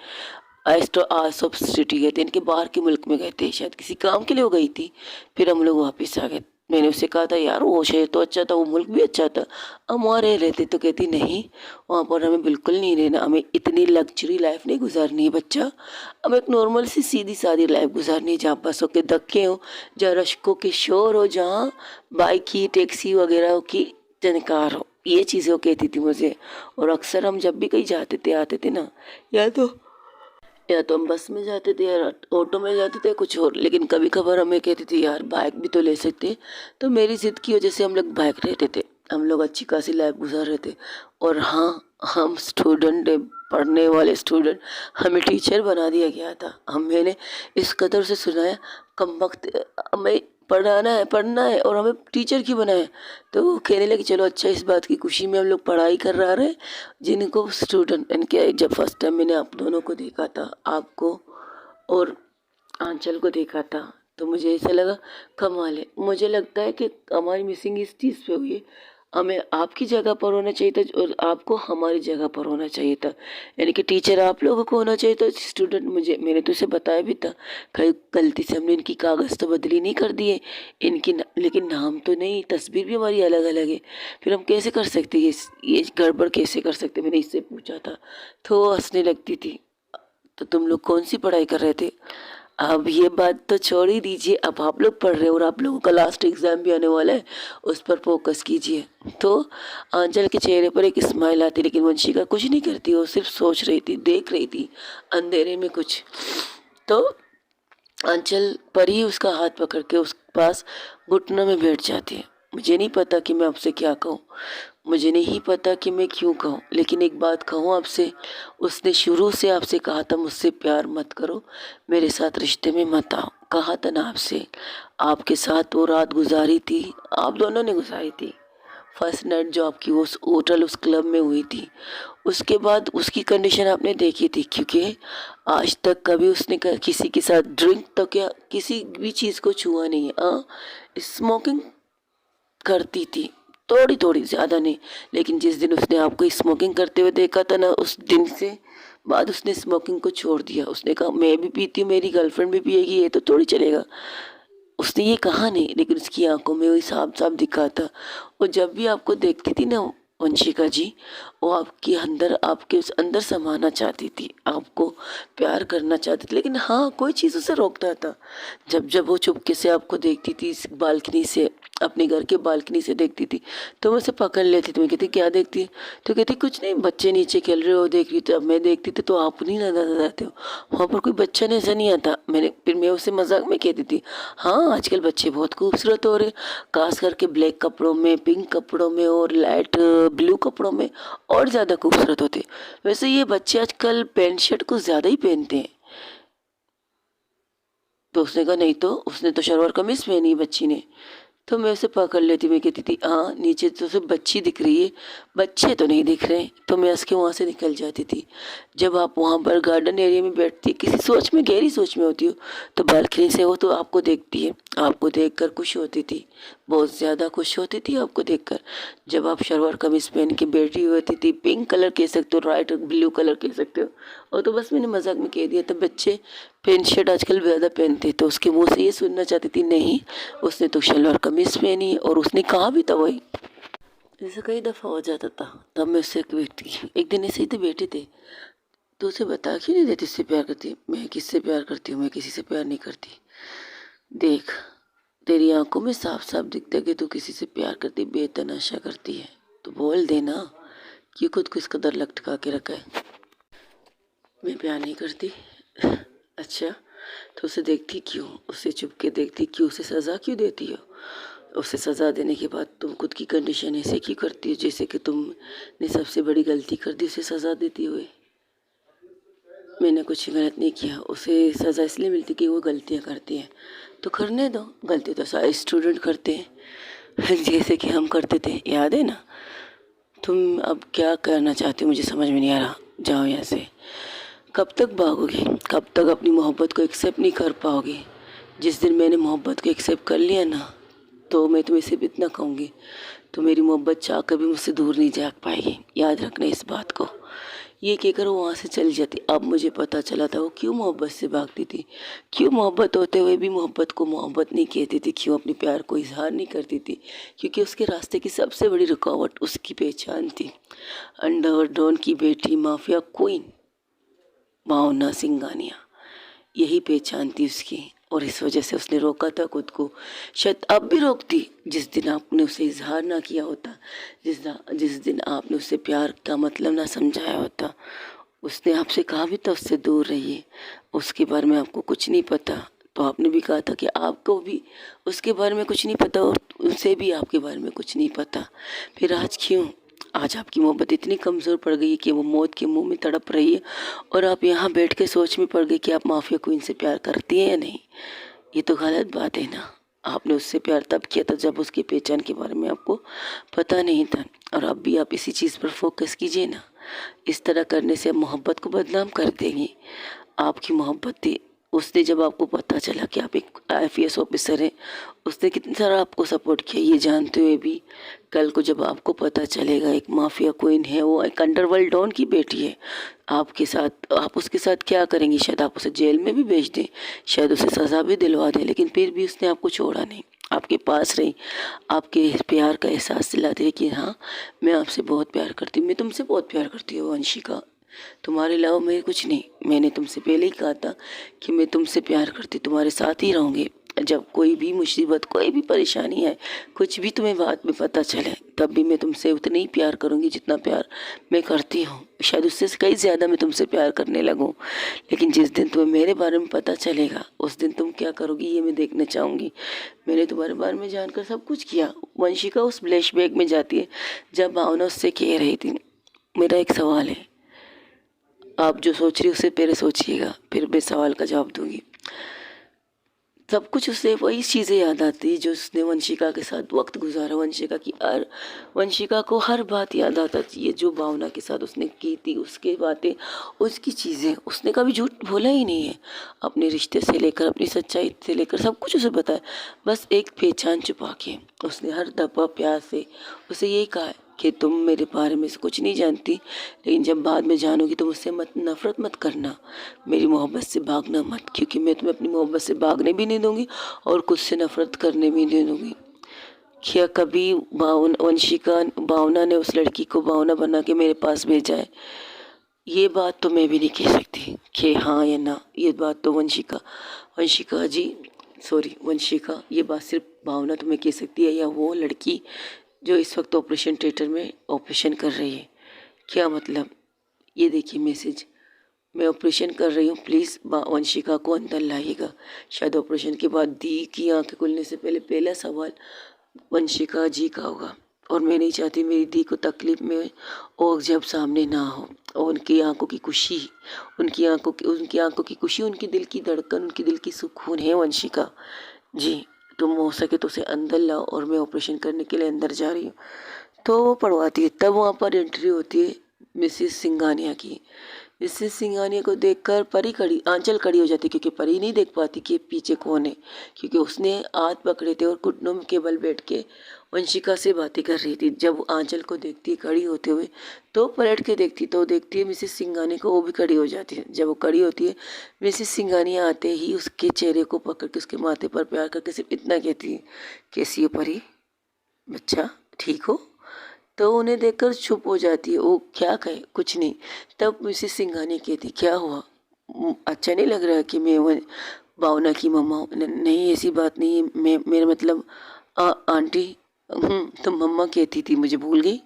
आइस ऑफ सिटी गए थे, इनके बाहर के मुल्क में गए थे, शायद किसी काम के लिए वो गई थी। फिर हम लोग वापस आ गए। मैंने उससे कहा था यार वो शहर तो अच्छा था, वो मुल्क भी अच्छा था, हम वहाँ रह रहे थे। तो कहती नहीं, वहाँ पर हमें बिल्कुल नहीं रहना, हमें इतनी लग्जरी लाइफ नहीं गुजारनी है बच्चा, हमें एक नॉर्मल सी सीधी सादी लाइफ गुजारनी है, जहाँ बसों के धक्के हों, जहाँ रश्कों के शोर हो, जहाँ बाइक की टैक्सी वगैरह की झनकार हो। ये चीज़ें वो कहती थी मुझे। और अक्सर हम जब भी कहीं जाते थे आते थे ना, या तो हम बस में जाते थे या ऑटो में जाते थे, कुछ और। लेकिन कभी कभार हमें कहती थी यार बाइक भी तो ले सकते। तो मेरी ज़िद की वजह से हम लोग बाइक लेते थे, हम लोग अच्छी खासी लाइफ गुजार रहे थे। और हाँ, हम स्टूडेंट, पढ़ने वाले स्टूडेंट, हमें टीचर बना दिया गया था। हम मैंने इस कदर से सुनाया, कम वक्त हमें पढ़ना है और हमें टीचर क्यों बनाए। तो वो कहने लगे चलो अच्छा, इस बात की खुशी में हम लोग पढ़ाई कर रहे हैं। जिनको स्टूडेंट इनके, जब फर्स्ट टाइम मैंने आप दोनों को देखा था, आपको और आंचल को देखा था, तो मुझे ऐसा लगा कमाल है। मुझे लगता है कि हमारी मिसिंग इस चीज़ पे हुई है, हमें आपकी जगह पर होना चाहिए था और आपको हमारी जगह पर होना चाहिए था। यानी कि टीचर आप लोगों को होना चाहिए था, स्टूडेंट मैंने तो उसे बताया भी था, कहीं गलती से हमने इनकी कागज़ तो बदली नहीं कर दिए, लेकिन नाम तो नहीं, तस्वीर भी हमारी अलग अलग है। फिर हम कैसे कर सकते ये गड़बड़ कैसे कर सकते, मैंने इससे पूछा था। तो वो हंसने लगती थी। तो तुम लोग कौन सी पढ़ाई कर रहे थे? अब ये बात तो छोड़ ही दीजिए, अब आप लोग पढ़ रहे हो और आप लोगों का लास्ट एग्ज़ाम भी आने वाला है, उस पर फोकस कीजिए। तो आंचल के चेहरे पर एक स्माइल आती, लेकिन वंशिका कुछ नहीं करती, वो सिर्फ सोच रही थी, देख रही थी अंधेरे में कुछ। तो आंचल पर ही उसका हाथ पकड़ के उस पास घुटनों में बैठ जाती है। मुझे नहीं पता कि मैं आपसे क्या कहूँ, मुझे नहीं पता कि मैं क्यों कहूँ, लेकिन एक बात कहूँ आपसे, उसने शुरू से आपसे कहा था मुझसे प्यार मत करो, मेरे साथ रिश्ते में मत आओ। कहा था ना आपसे, आपके साथ वो रात गुजारी थी, आप दोनों ने गुजारी थी, फर्स्ट नाइट जो आपकी उस होटल उस क्लब में हुई थी। उसके बाद उसकी कंडीशन आपने देखी थी, क्योंकि आज तक कभी उसने किसी के साथ ड्रिंक तो क्या किसी भी चीज़ को छुआ नहीं है। हाँ, स्मोकिंग करती थी, थोड़ी थोड़ी, ज़्यादा नहीं। लेकिन जिस दिन उसने आपको स्मोकिंग करते हुए देखा था ना, उस दिन से बाद उसने स्मोकिंग को छोड़ दिया। उसने कहा मैं भी पीती हूँ, मेरी गर्लफ्रेंड भी पिएगी, ये तो थोड़ी चलेगा। उसने ये कहा नहीं, लेकिन उसकी आंखों में वही साफ साफ दिखा था। और जब भी आपको देखती थी ना वंशिका जी, वो आपके अंदर, आपके उस अंदर समाना चाहती थी, आपको प्यार करना चाहती थी। लेकिन हाँ, कोई चीज़ उसे रोकता था। जब जब वो चुपके से आपको देखती थी, इस बालकनी से, अपने घर के बालकनी से देखती थी, तो मैं उसे पकड़ लेती थी। मैं कहती क्या देखती? तो कहती कुछ नहीं, बच्चे नीचे खेल रहे हो देख रही। तो अब मैं देखती थी तो आप नहीं नजर आते हो, वहाँ पर कोई बच्चा नजर नहीं आता। फिर मैं उसे मजाक में कहती थी हाँ, आजकल बच्चे बहुत खूबसूरत हो रहे, खास करके ब्लैक कपड़ों में, पिंक कपड़ों में और लाइट ब्लू कपड़ों में और ज़्यादा खूबसूरत होते। वैसे ये बच्चे आजकल पैंट शर्ट कुछ ज़्यादा ही पहनते हैं। तो उसने कहा नहीं, तो उसने तो शलवार कमीज पहनी बच्ची ने। तो मैं उसे पकड़ लेती, मैं कहती थी हाँ, नीचे तो सिर्फ बच्ची दिख रही है, बच्चे तो नहीं दिख रहे। तो मैं हंस के वहाँ से निकल जाती थी। जब आप वहाँ पर गार्डन एरिया में बैठती, किसी सोच में, गहरी सोच में होती हो, तो बालकनी से वो तो आपको देखती है, आपको देखकर खुश होती थी, बहुत ज़्यादा खुश होती थी आपको देखकर। जब आप शलवार कमीज पहन के बैठी होती थी, पिंक कलर कह सकते हो, राइट ब्लू कलर कह सकते हो। और तो बस मैंने मजाक में कह दिया था बच्चे पैंट शर्ट आजकल ज़्यादा पहनते, तो उसके मुंह से ये सुनना चाहती थी नहीं, उसने तो शलवार कमीज पहनी है। और उसने कहा भी था वही। ऐसा कई दफ़ा हो जाता था। तब मैं उससे एक दिन ऐसे ही थे, बैठे थे, तो उसे बता क्यों नहीं देती इससे प्यार करती? मैं किससे प्यार करती हूँ? मैं किसी से प्यार नहीं करती। देख, तेरी आंखों में साफ साफ दिखता है कि तू किसी से प्यार करती, बेतनाशा करती है। तो बोल देना कि खुद को इस कदर लटका के रखा है। मैं प्यार नहीं करती। अच्छा, तो उसे देखती क्यों? उसे चुप के देखती क्यों? उसे सज़ा क्यों देती हो? उसे सज़ा देने के बाद तुम खुद की कंडीशन ऐसे क्यों करती हो जैसे कि तुमने सबसे बड़ी गलती कर दी उसे सज़ा देती हुए? मैंने कुछ गलत नहीं किया, उसे सज़ा इसलिए मिलती कि वो गलतियाँ करती है। तो करने दो, गलती तो सारे स्टूडेंट करते हैं जैसे कि हम करते थे, याद है ना? तुम अब क्या करना चाहती हो मुझे समझ में नहीं आ रहा। जाओ यहाँ से। कब तक भागोगे? कब तक अपनी मोहब्बत को एक्सेप्ट नहीं कर पाओगे? जिस दिन मैंने मोहब्बत को एक्सेप्ट कर लिया ना, तो मैं तुम्हें सिर्फ इतना कहूँगी, तो मेरी मोहब्बत चाह कर भी मुझसे दूर नहीं जा पाएगी, याद रखना इस बात को। ये कहकर वो वहाँ से चली जाती। अब मुझे पता चला था वो क्यों मोहब्बत से भागती थी, क्यों मोहब्बत होते हुए भी मोहब्बत को मोहब्बत नहीं कहती थी, क्यों अपने प्यार को इजहार नहीं करती थी। क्योंकि उसके रास्ते की सबसे बड़ी रुकावट उसकी पहचान थी। अंडरवर्ल्ड की बेटी, माफिया क्वीन भावना सिंघानिया, यही पहचान थी उसकी। और इस वजह से उसने रोका था खुद को। शायद अब भी रोकती, जिस दिन आपने उसे इजहार ना किया होता, जिस दिन आपने उसे प्यार का मतलब ना समझाया होता। उसने आपसे कहा भी था उससे दूर रहिए, उसके बारे में आपको कुछ नहीं पता। तो आपने भी कहा था कि आपको भी उसके बारे में कुछ नहीं पता और उसे भी आपके बारे में कुछ नहीं पता। फिर आज क्यों? आज आपकी मोहब्बत इतनी कमज़ोर पड़ गई है कि वो मौत के मुंह में तड़प रही है, और आप यहाँ बैठ के सोच में पड़ गए कि आप माफिया क्वीन से प्यार करती हैं या नहीं। ये तो गलत बात है ना। आपने उससे प्यार तब किया था जब उसकी पहचान के बारे में आपको पता नहीं था। और अब भी आप इसी चीज़ पर फोकस कीजिए ना। इस तरह करने से आप मोहब्बत को बदनाम कर देंगे। आपकी मोहब्बत थी, उसने जब आपको पता चला कि आप एक आईपीएस ऑफिसर हैं, उसने कितनी सारा आपको सपोर्ट किया, ये जानते हुए भी। कल को जब आपको पता चलेगा एक माफिया क्वीन है, वो एक अंडरवर्ल्ड डॉन की बेटी है, आपके साथ, आप उसके साथ क्या करेंगी? शायद आप उसे जेल में भी भेज दें, शायद उसे सज़ा भी दिलवा दें, लेकिन फिर भी उसने आपको छोड़ा नहीं, आपके पास रही, आपके प्यार का एहसास दिलाती है कि हाँ, मैं आपसे बहुत प्यार करती हूँ, मैं तुमसे बहुत प्यार करती हूँ वंशिका, तुम्हारे अलावा मेरे कुछ नहीं। मैंने तुमसे पहले ही कहा था कि मैं तुमसे प्यार करती, तुम्हारे साथ ही रहूँगी। जब कोई भी मुसीबत, कोई भी परेशानी है, कुछ भी तुम्हें बाद में पता चले, तब भी मैं तुमसे उतना ही प्यार करूँगी जितना प्यार मैं करती हूँ। शायद उससे कहीं ज़्यादा मैं तुमसे प्यार करने लगूँ। लेकिन जिस दिन तुम्हें मेरे बारे में पता चलेगा, उस दिन तुम क्या करोगी ये मैं देखना चाहूँगी। मैंने तुम्हारे बारे में जानकर सब कुछ किया। वंशिका उस फ्लैशबैक में जाती है जब भावना उससे कह रही थी, मेरा एक सवाल है, आप जो सोच रही हो उससे पहले सोचिएगा, फिर मैं सवाल का जवाब दूंगी। सब कुछ उसे वही चीज़ें याद आती जो उसने वंशिका के साथ वक्त गुजारा। वंशिका को हर बात याद आता थी, ये जो भावना के साथ उसने की थी, उसके बातें, उसकी चीज़ें। उसने कभी झूठ बोला ही नहीं है, अपने रिश्ते से लेकर अपनी सच्चाई से लेकर सब कुछ उसे बताया। बस एक पहचान छुपा के उसने हर दफ़ा प्यार से उसे यही कहा है कि तुम मेरे बारे में से कुछ नहीं जानती, लेकिन जब बाद में जानोगी तो मुझसे नफ़रत मत करना, मेरी मोहब्बत से भागना मत, क्योंकि मैं तुम्हें अपनी मोहब्बत से भागने भी नहीं दूंगी और खुद से नफ़रत करने भी नहीं दूंगी। क्या कभी वंशिका भावना ने उस लड़की को भावना बना के मेरे पास भेजा है? ये बात तो मैं भी नहीं कह सकती कि हाँ या ना। ये बात तो वंशिका जी, सॉरी वंशिका, ये बात सिर्फ भावना तुम्हें कह सकती है, या वो लड़की जो इस वक्त ऑपरेशन थिएटर में ऑपरेशन कर रही है। क्या मतलब? ये देखिए मैसेज, मैं ऑपरेशन कर रही हूँ, प्लीज़ वंशिका को अंदर लाइएगा। शायद ऑपरेशन के बाद दी की आंखें खुलने से पहले पहला सवाल वंशिका जी का होगा, और मैं नहीं चाहती मेरी दी को तकलीफ में और जब सामने ना हो। और उनकी आंखों की खुशी, उनकी आंखों की खुशी, उनकी दिल की धड़कन, उनकी दिल की सुकून है वंशिका जी। तुम हो सके तो उसे अंदर लाओ, और मैं ऑपरेशन करने के लिए अंदर जा रही हूँ। तो वो पढ़वाती है। तब वहाँ पर एंट्री होती है मिसिस सिंघानिया की। मिसिस सिंघानिया को देखकर आंचल खड़ी हो जाती है, क्योंकि परी नहीं देख पाती कि पीछे कौन है, क्योंकि उसने हाथ पकड़े थे और घुटनों में केवल बैठ के वंशिका से बातें कर रही थी। जब आंचल को देखती है खड़ी होते हुए, तो पलट के देखती, तो देखती है मिसिस सिंघानिया को, वो भी खड़ी हो जाती है। जब वो खड़ी होती है, मिसिस सिंघानिया आते ही उसके चेहरे को पकड़ के उसके माथे पर प्यार करके सिर्फ इतना कहती है, कैसी हो परी, बच्चा ठीक हो? तो उन्हें देखकर चुप हो जाती है। वो क्या कहे, कुछ नहीं। तब मिसेस सिंघानिया कहती, क्या हुआ, अच्छा नहीं लग रहा कि मैं वो भावना की मम्मा हूँ? नहीं ऐसी बात नहीं है, मैं मेरा मतलब आंटी, तुम मम्मा कहती थी, मुझे भूल गई?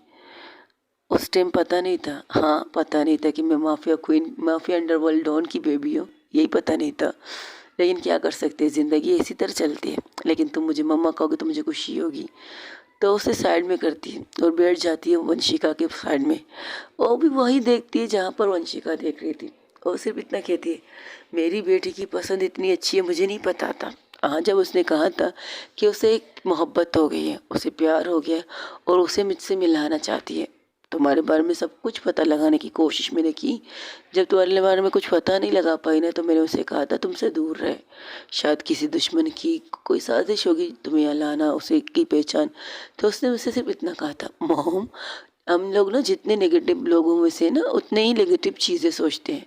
उस टाइम पता नहीं था। हाँ, पता नहीं था कि मैं mafia queen, mafia underworld don की बेबी हूँ, यही पता नहीं था। लेकिन क्या कर सकते हैं, ज़िंदगी इसी तरह चलती है। लेकिन तुम मुझे मम्मा कहोगे तो मुझे खुशी होगी। तो उसे साइड में करती है और बैठ जाती है वंशिका के साइड में। वो भी वही देखती है जहाँ पर वंशिका देख रही थी। और सिर्फ इतना कहती है, मेरी बेटी की पसंद इतनी अच्छी है, मुझे नहीं पता था। हाँ, जब उसने कहा था कि उसे एक मोहब्बत हो गई है, उसे प्यार हो गया और उसे मुझसे मिलाना चाहती है, तुम्हारे बारे में सब कुछ पता लगाने की कोशिश मैंने की। जब तुम्हारे बारे में कुछ पता नहीं लगा पाई ना, तो मैंने उसे कहा था तुमसे दूर रहे। शायद किसी दुश्मन की कोई साजिश होगी तुम्हें यहाँ लाना, उसे की पहचान। तो उसने मुझसे सिर्फ इतना कहा था, मोम हम लोग ना जितने नेगेटिव लोगों में से ना उतने ही नेगेटिव चीज़ें सोचते हैं,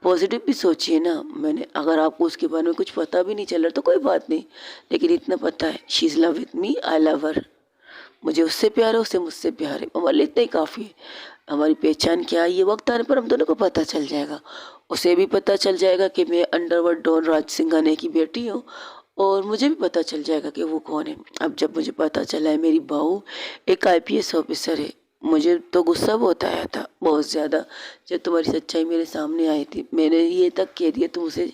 पॉजिटिव भी सोचिए ना। मैंने अगर आपको उसके बारे में कुछ पता भी नहीं चल रहा तो कोई बात नहीं, लेकिन इतना पता है she is love with me, I love हर। मुझे उससे प्यार है, उससे मुझसे प्यार है, हमारे लिए इतना ही काफ़ी है। हमारी पहचान क्या है ये वक्त आने पर हम दोनों को पता चल जाएगा। उसे भी पता चल जाएगा कि मैं अंडरवर्ल्ड डॉन राज सिंघानिया की बेटी हूँ, और मुझे भी पता चल जाएगा कि वो कौन है। अब जब मुझे पता चला है मेरी बहू एक आईपीएस ऑफिसर है, मुझे तो गुस्सा बहुत आया था, बहुत ज़्यादा। जब तुम्हारी सच्चाई मेरे सामने आई थी, मैंने ये तक कह दिया तुम उसे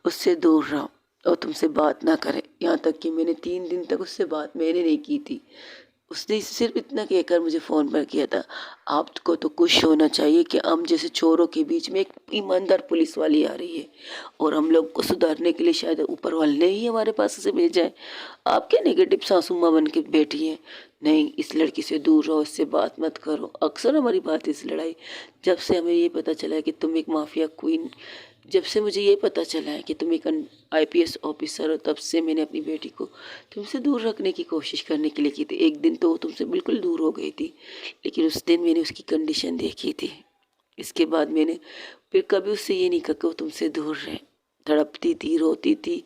उससे दूर रहो और तुमसे बात ना करे। यहाँ तक कि मैंने 3 दिन तक उससे बात मैंने नहीं की थी। उसने सिर्फ इतना कहकर मुझे फ़ोन पर किया था, आपको तो खुश होना चाहिए कि हम जैसे चोरों के बीच में एक ईमानदार पुलिस वाली आ रही है, और हम लोग को सुधारने के लिए शायद ऊपर वाले ने ही हमारे पास उसे भेजा है। आप क्या नेगेटिव सासू माँ बन के बैठी हैं? नहीं, इस लड़की से दूर रहो, इससे बात मत करो। अक्सर हमारी बात इस लड़ाई, जब से हमें ये पता चला है कि तुम एक माफिया क्वीन, जब से मुझे ये पता चला है कि तुम एक आईपीएस ऑफिसर हो, तब से मैंने अपनी बेटी को तुमसे दूर रखने की कोशिश करने के लिए की थी। एक दिन तो वो तुमसे बिल्कुल दूर हो गई थी, लेकिन उस दिन मैंने उसकी कंडीशन देखी थी। इसके बाद मैंने फिर कभी उससे ये नहीं कहा कि वो तुमसे दूर रहे। तड़पती थी, रोती थी,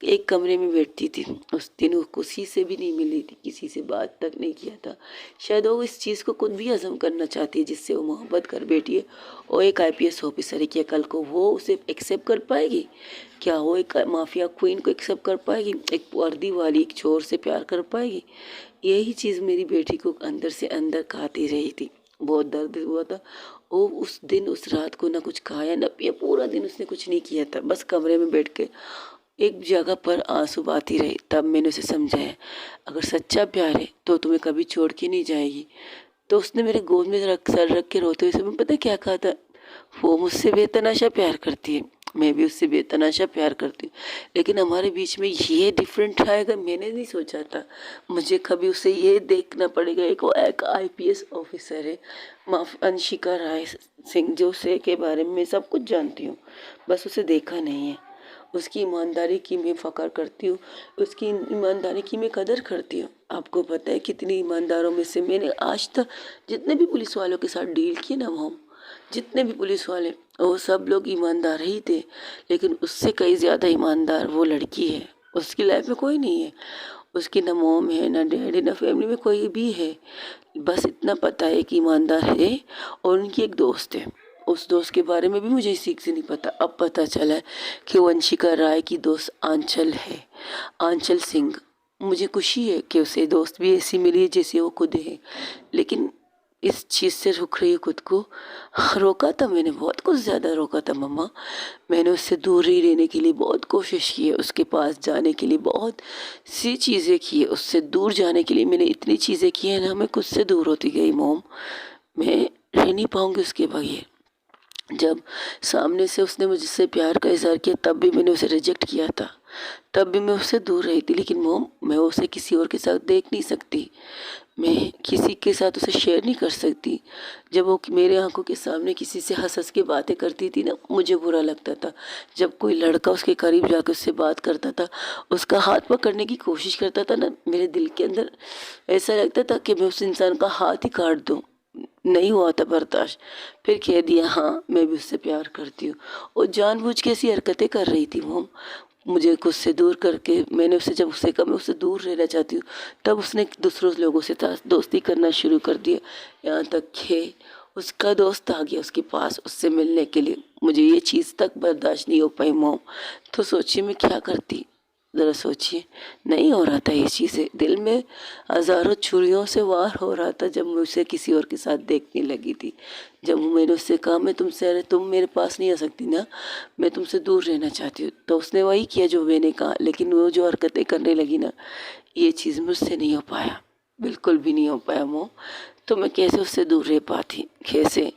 एक कमरे में बैठती थी। उस दिन वो किसी से भी नहीं मिली थी, किसी से बात तक नहीं किया था। शायद वो इस चीज़ को खुद भी हजम करना चाहती है जिससे वो मोहब्बत कर बैठी है। और एक आईपीएस ऑफिसर है, क्या कल को वो उसे एक्सेप्ट कर पाएगी? क्या वो एक माफिया क्वीन को एक्सेप्ट कर पाएगी? एक वर्दी वाली एक चोर से प्यार कर पाएगी? यही चीज़ मेरी बेटी को अंदर से अंदर खाती रही थी। बहुत दर्द हुआ था। वो उस दिन उस रात को ना कुछ खाया ना पिया, पूरा दिन उसने कुछ नहीं किया था, बस कमरे में बैठ के एक जगह पर आंसू बहाती रही। तब मैंने उसे समझाया, अगर सच्चा प्यार है तो तुम्हें कभी छोड़ के नहीं जाएगी। तो उसने मेरे गोद में सर रख के रोते हुए पता क्या कहा था, वो मुझसे बेतनाशा प्यार करती है, मैं भी उससे बेतनाशा प्यार करती हूँ, लेकिन हमारे बीच में ये डिफरेंट आएगा मैंने नहीं सोचा था। मुझे कभी उसे ये देखना पड़ेगा, एक आईपीएस ऑफिसर है, अंशिका राय सिंह, जो उसे के बारे में सब कुछ जानती हूँ, बस उसे देखा नहीं है। उसकी ईमानदारी की मैं फ़ख्र करती हूँ, उसकी ईमानदारी की मैं कदर करती हूँ। आपको पता है कितनी ईमानदारों में से मैंने आज तक जितने भी पुलिस वालों के साथ डील किए ना, वो जितने भी पुलिस वाले, वो सब लोग ईमानदार ही थे, लेकिन उससे कई ज़्यादा ईमानदार वो लड़की है। उसकी लाइफ में कोई नहीं है, उसकी ना मॉम है, ना डैडी, ना फैमिली में कोई भी है। बस इतना पता है कि ईमानदार है, और उनकी एक दोस्त है। उस दोस्त के बारे में भी मुझे ठीक से नहीं पता, अब पता चला है कि वंशिका राय की दोस्त आंचल है, आंचल सिंह। मुझे खुशी है कि उसे दोस्त भी ऐसी मिली है जैसे वो खुद है, लेकिन इस चीज़ से रुक रही है खुद को। रोका था मैंने, बहुत कुछ ज़्यादा रोका था मम्मा। मैंने उससे दूर ही रहने के लिए बहुत कोशिश की है, उसके पास जाने के लिए बहुत सी चीज़ें की है, उससे दूर जाने के लिए मैंने इतनी चीज़ें की है ना, मैं खुद से दूर होती गई मोम। मैं रह नहीं पाऊँगी उसके बगैर। जब सामने से उसने मुझसे प्यार का इज़हार किया तब भी मैंने उसे रिजेक्ट किया था, तब भी मैं उससे दूर रही थी, लेकिन मोम मैं उसे किसी और के साथ देख नहीं सकती, मैं किसी के साथ उसे शेयर नहीं कर सकती। जब वो मेरे आंखों के सामने किसी से हंस हंस के बातें करती थी ना, मुझे बुरा लगता था। जब कोई लड़का उसके करीब जाकर उससे बात करता था, उसका हाथ पकड़ने की कोशिश करता था ना, मेरे दिल के अंदर ऐसा लगता था कि मैं उस इंसान का हाथ ही काट दूँ। नहीं हुआ था बर्दाश्त। फिर कह दिया हाँ मैं भी उससे प्यार करती हूँ। और जानबूझ के ऐसी हरकतें कर रही थी वो, मुझे खुद से दूर करके। मैंने उससे जब उससे कहा मैं उससे दूर रहना चाहती हूँ, तब उसने दूसरों लोगों से दोस्ती करना शुरू कर दिया। यहाँ तक कि उसका दोस्त आ गया उसके पास उससे मिलने के लिए। मुझे ये चीज़ तक बर्दाश्त नहीं हो पाई मोम। तो सोचिए मैं क्या करती, ज़रा सोचिए। नहीं हो रहा था ये चीज़ें, दिल में हज़ारों छुरियों से वार हो रहा था जब मैं उसे किसी और के साथ देखने लगी थी। जब मैंने उससे कहा मैं तुमसे, अरे तुम मेरे पास नहीं आ सकती ना, मैं तुमसे दूर रहना चाहती हूँ, तो उसने वही किया जो मैंने कहा। लेकिन वो जो हरकतें करने लगी ना, ये चीज़ मुझसे नहीं हो पाया, बिल्कुल भी नहीं हो पाया मोह। तो मैं कैसे उससे दूर रह पाती, कैसे?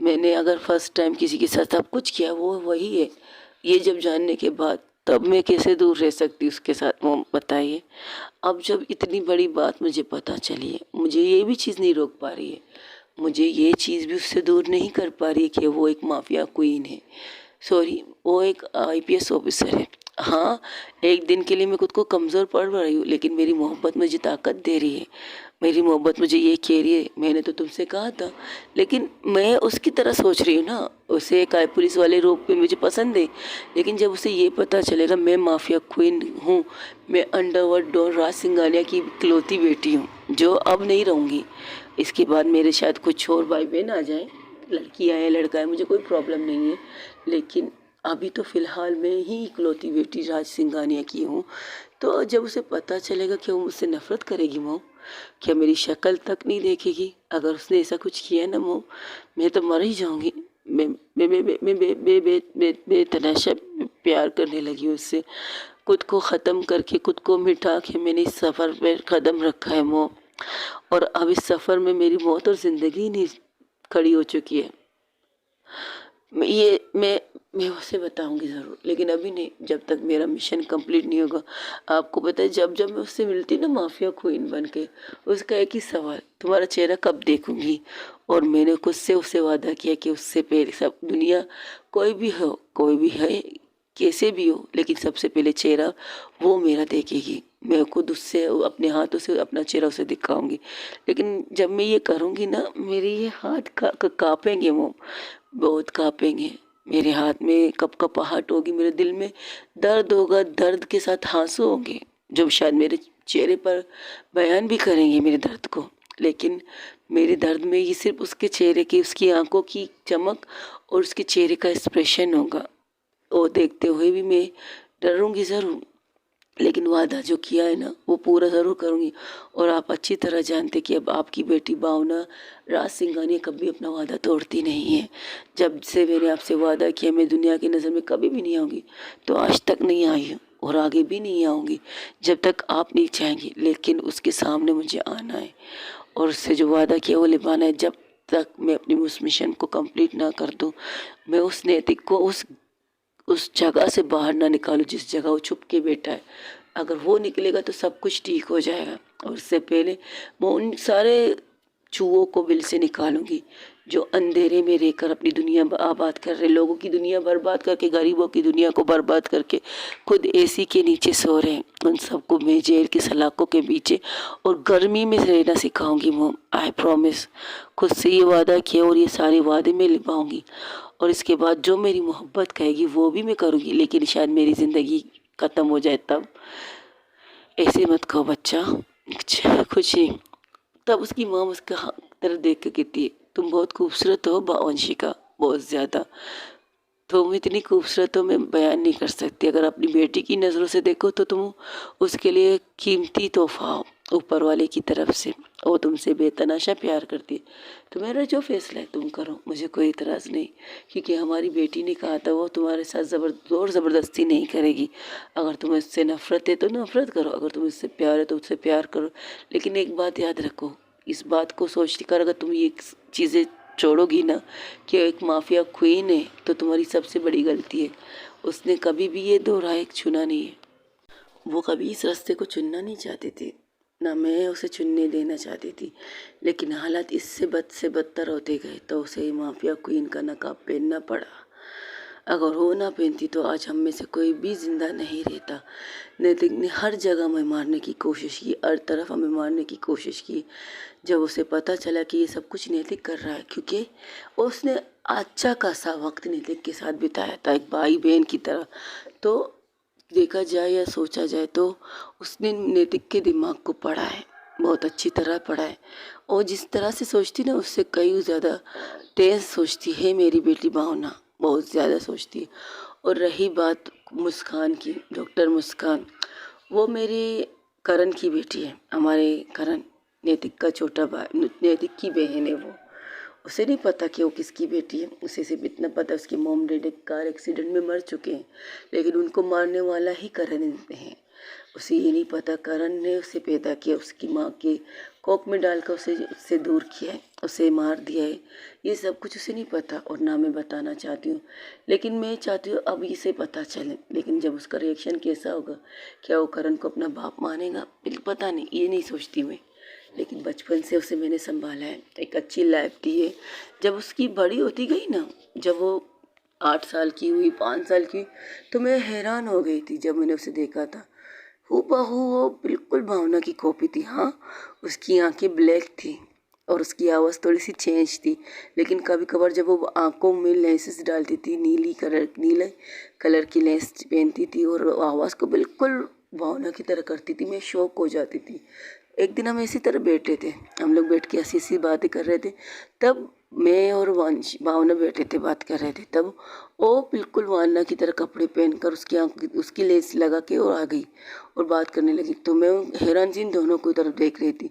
मैंने अगर फर्स्ट टाइम किसी के साथ सब कुछ किया वो वही है, ये जब जानने के बाद तब मैं कैसे दूर रह सकती उसके साथ मोम, बताइए। अब जब इतनी बड़ी बात मुझे पता चली है, मुझे ये भी चीज़ नहीं रोक पा रही है। मुझे ये चीज़ भी उससे दूर नहीं कर पा रही है कि वो एक माफिया क्वीन है। सॉरी, वो एक आईपीएस ऑफिसर है। हाँ, एक दिन के लिए मैं खुद को कमज़ोर पड़ रही हूँ, लेकिन मेरी मोहब्बत मुझे ताकत दे रही है। मेरी मोहब्बत मुझे ये कह रही है, मैंने तो तुमसे कहा था, लेकिन मैं उसकी तरह सोच रही हूँ ना। उसे एक पुलिस वाले रूप में मुझे पसंद है, लेकिन जब उसे ये पता चलेगा मैं माफिया क्वीन हूँ, मैं अंडरवर्ल्ड डॉन राज सिंघानिया की इकलौती बेटी हूँ जो अब नहीं रहूँगी। इसके बाद मेरे शायद कुछ और भाई बहन आ जाएं, लड़की आए लड़का है, मुझे कोई प्रॉब्लम नहीं है, लेकिन अभी तो फ़िलहाल मैं ही इकलौती बेटी राज सिंघानिया की हूँ। तो जब उसे पता चलेगा कि वो मुझसे नफ़रत करेगी मोम, क्या मेरी शक्ल तक नहीं देखेगी। अगर उसने ऐसा कुछ किया ना मोम, मैं तो मर ही जाऊँगी। मैं बेतहाशा प्यार करने लगी हूँ उससे। खुद को ख़त्म करके, खुद को मिटा के मैंने इस सफ़र पे कदम रखा है मोम, और अब इस सफ़र में मेरी मौत और ज़िंदगी नहीं खड़ी हो चुकी है। मैं उसे बताऊंगी ज़रूर, लेकिन अभी नहीं, जब तक मेरा मिशन कंप्लीट नहीं होगा। आपको पता है, जब जब मैं उससे मिलती ना माफिया क्वीन बन के, उसका एक ही सवाल, तुम्हारा चेहरा कब देखूंगी। और मैंने खुद से उससे वादा किया कि उससे पहले सब दुनिया, कोई भी है, कैसे भी हो, लेकिन सबसे पहले चेहरा वो मेरा देखेगी। मैं खुद उससे अपने हाथों से अपना चेहरा उसे दिखाऊंगी। लेकिन जब मैं ये करूंगी ना, मेरे ये हाथ कांपेंगे, वो बहुत कांपेंगे। मेरे हाथ में कपकपाहट होगी, मेरे दिल में दर्द होगा, दर्द के साथ आंसू होंगे जो शायद मेरे चेहरे पर बयान भी करेंगे मेरे दर्द को। लेकिन मेरे दर्द में ये सिर्फ उसके चेहरे की, उसकी आंखों की चमक और उसके चेहरे का एक्सप्रेशन होगा। वो देखते हुए भी मैं डरूंगी ज़रूर, लेकिन वादा जो किया है ना वो पूरा ज़रूर करूँगी। और आप अच्छी तरह जानते कि अब आपकी बेटी भावना राज सिंघानिया कभी अपना वादा तोड़ती नहीं है। जब से मैंने आपसे वादा किया मैं दुनिया की नज़र में कभी भी नहीं आऊँगी, तो आज तक नहीं आई हूँ और आगे भी नहीं आऊँगी जब तक आप नहीं चाहेंगी। लेकिन उसके सामने मुझे आना है और उससे जो वादा किया वो निभाना है। जब तक मैं अपनी उस मिशन को कंप्लीट ना कर दूँ, मैं उस नैतिक को उस जगह से बाहर ना निकालूं जिस जगह वो छुप के बैठा है। अगर वो निकलेगा तो सब कुछ ठीक हो जाएगा, और उससे पहले मैं उन सारे चूहों को बिल से निकालूंगी जो अंधेरे में रहकर अपनी दुनिया आबाद कर रहे, लोगों की दुनिया बर्बाद करके, गरीबों की दुनिया को बर्बाद करके खुद एसी के नीचे सो रहे हैं। उन सबको मैं जेल की सलाखों के पीछे और गर्मी में रहना सिखाऊंगी मोम। आई प्रॉमिस, खुद से ये वादा किया और ये सारे वादे मैं निभाऊंगी। और इसके बाद जो मेरी मोहब्बत कहेगी वो भी मैं करूँगी, लेकिन शायद मेरी ज़िंदगी ख़त्म हो जाए तब। ऐसे मत कहो बच्चा, खुशी। तब उसकी माँ उसका तरफ देख के कहती है, तुम बहुत खूबसूरत हो वंशिका, बहुत ज़्यादा। तुम इतनी खूबसूरत हो मैं बयान नहीं कर सकती। अगर अपनी बेटी की नज़रों से देखो तो तुम उसके लिए कीमती तोहफा हो ऊपर वाले की तरफ से। वो तुमसे बेतनाशा प्यार करती है। तो मेरा जो फैसला है तुम करो, मुझे कोई इतराज़ नहीं, क्योंकि हमारी बेटी ने कहा था वो तुम्हारे साथ जोर ज़बरदस्ती नहीं करेगी। अगर तुम्हें उससे नफ़रत है तो नफ़रत करो, अगर तुम्हें उससे प्यार है तो उससे प्यार करो। लेकिन एक बात याद रखो, इस बात को सोच कर अगर तुम ये चीज़ें छोड़ोगी ना कि एक माफिया क्वीन है, तो तुम्हारी सबसे बड़ी गलती है। उसने कभी भी ये दो राह चुना नहीं है। वो कभी इस रास्ते को चुनना नहीं चाहती थी, ना मैं उसे चुनने देना चाहती थी। लेकिन हालात इससे बद से बदतर होते गए तो उसे माफिया क्वीन का नकाब पहनना पड़ा। अगर वो ना पहनती तो आज हम में से कोई भी जिंदा नहीं रहता। नैतिक ने हर जगह हमें मारने की कोशिश की, हर तरफ हमें मारने की कोशिश की। जब उसे पता चला कि ये सब कुछ नैतिक कर रहा है, क्योंकि उसने अच्छा खासा वक्त नैतिक के साथ बिताया था एक भाई बहन की तरह, तो देखा जाए या सोचा जाए तो उसने नैतिक के दिमाग को पढ़ा है, बहुत अच्छी तरह पढ़ा है। और जिस तरह से सोचती ना उससे कई ज़्यादा तेज सोचती है मेरी बेटी भावना, बहुत ज़्यादा सोचती है। और रही बात मुस्कान की, डॉक्टर मुस्कान, वो मेरी करण की बेटी है। हमारे करण नैतिक का छोटा भाई, नैतिक की बहन है वो। उसे नहीं पता कि वो किसकी बेटी है, उसे सिर्फ इतना पता उसकी मॉम डैड एक कार एक्सीडेंट में मर चुके हैं, लेकिन उनको मारने वाला ही करण है। उसे ये नहीं पता करण ने उसे पैदा किया, उसकी माँ के कोख में डालकर उसे उससे दूर किया है, उसे मार दिया है। ये सब कुछ उसे नहीं पता और ना मैं बताना चाहती हूँ, लेकिन मैं चाहती हूँ अब इसे पता चले। लेकिन जब उसका रिएक्शन कैसा होगा, क्या वो करण को अपना बाप मानेगा, बिल्कुल पता नहीं, ये नहीं सोचती मैं। लेकिन बचपन से उसे मैंने संभाला है, एक अच्छी लाइफ दी है। जब उसकी बड़ी होती गई ना, जब वो 8 साल की हुई, 5 साल की, तो मैं हैरान हो गई थी जब मैंने उसे देखा था। हूबहू वो बिल्कुल भावना की कॉपी थी। हाँ, उसकी आंखें ब्लैक थी और उसकी आवाज़ थोड़ी सी चेंज थी, लेकिन कभी कभार जब वो आंखों में लेंसेज डालती थी, नीले कलर की लेंस पहनती थी और आवाज़ को बिल्कुल भावना की तरह करती थी, मैं शौक हो जाती थी। एक दिन हम इसी तरह बैठे थे, हम लोग बैठ के ऐसी ऐसी बातें कर रहे थे। तब मैं और भावना बैठे थे, बात कर रहे थे। तब वो बिल्कुल वाना की तरह कपड़े पहनकर उसकी लेस लगा के और आ गई और बात करने लगी। तो मैं हैरान सी इन दोनों को तरफ देख रही थी,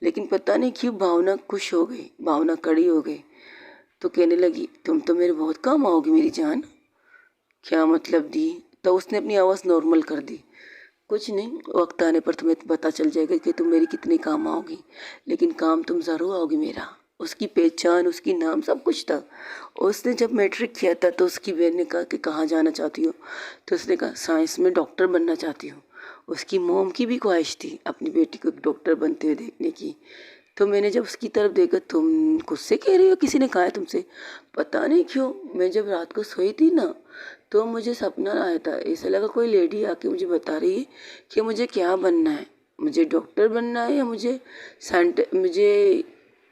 लेकिन पता नहीं क्यों भावना खुश हो गई, भावना कड़ी हो गई। तो कहने लगी, तुम तो मेरे बहुत काम आओगी मेरी जान। क्या मतलब दी? तो उसने अपनी आवाज़ नॉर्मल कर दी। कुछ नहीं, वक्त आने पर तुम्हें पता चल जाएगा कि तुम मेरी कितनी काम आओगी, लेकिन काम तुम ज़रूर आओगी मेरा। उसकी पहचान, उसकी नाम, सब कुछ था। उसने जब मैट्रिक किया था तो उसकी बहन ने कहा कि कहाँ जाना चाहती हो, तो उसने कहा साइंस में डॉक्टर बनना चाहती हूँ। उसकी मोम की भी ख्वाहिश थी अपनी बेटी को एक डॉक्टर बनते हुए देखने की। तो मैंने जब उसकी तरफ देखा, तुम खुद से कह रही हो, किसी ने कहा है तुमसे? पता नहीं क्यों मैं जब रात को सोई थी ना, तो मुझे सपना आया था, ऐसा लगा कोई लेडी आके मुझे बता रही है कि मुझे क्या बनना है, मुझे डॉक्टर बनना है या मुझे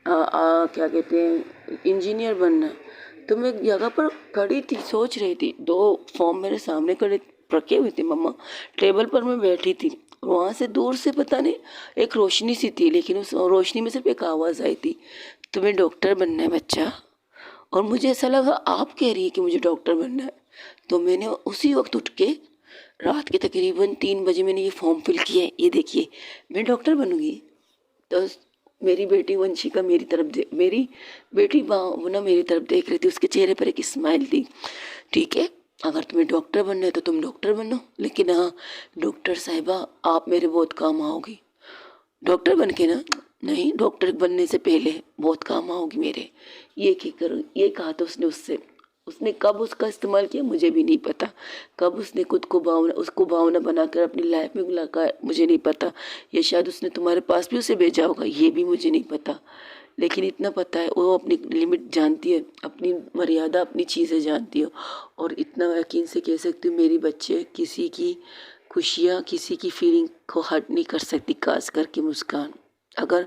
क्या कहते हैं, इंजीनियर बनना है। तो मैं एक जगह पर खड़ी थी, सोच रही थी। 2 फॉर्म मेरे सामने खड़े रखे हुए थे मम्मा, टेबल पर मैं बैठी थी। वहाँ से दूर से पता नहीं एक रोशनी सी थी, लेकिन उस रोशनी में सिर्फ एक आवाज़ आई थी, तुम्हें डॉक्टर बनना है बच्चा। और मुझे ऐसा लगा आप कह रही है कि मुझे डॉक्टर बनना है। तो मैंने उसी वक्त उठ के, रात के तकरीबन 3 बजे मैंने ये फॉर्म फिल किया है, ये देखिए मैं डॉक्टर बनूंगी। तो मेरी बेटी वंशिका मेरी बेटी भावना मेरी तरफ देख रही थी, उसके चेहरे पर एक स्माइल थी। ठीक है, अगर तुम्हें डॉक्टर बनना है तो तुम डॉक्टर बनो, लेकिन हाँ डॉक्टर साहिबा आप मेरे बहुत काम आओगी। डॉक्टर बन के ना? नहीं, डॉक्टर बनने से पहले बहुत काम आओगी मेरे, ये कहा था उसने उससे। उसने कब उसका इस्तेमाल किया मुझे भी नहीं पता, कब उसने खुद को उसको भावना बनाकर अपनी लाइफ में लगा मुझे नहीं पता, या शायद उसने तुम्हारे पास भी उसे भेजा होगा, ये भी मुझे नहीं पता। लेकिन इतना पता है वो अपनी लिमिट जानती है, अपनी मर्यादा, अपनी चीज़ें जानती है। और इतना यकीन से कह सकती हूँ, मेरी बच्चे किसी की खुशियाँ, किसी की फीलिंग को हर्ट नहीं कर सकती, खास करके मुस्कान। अगर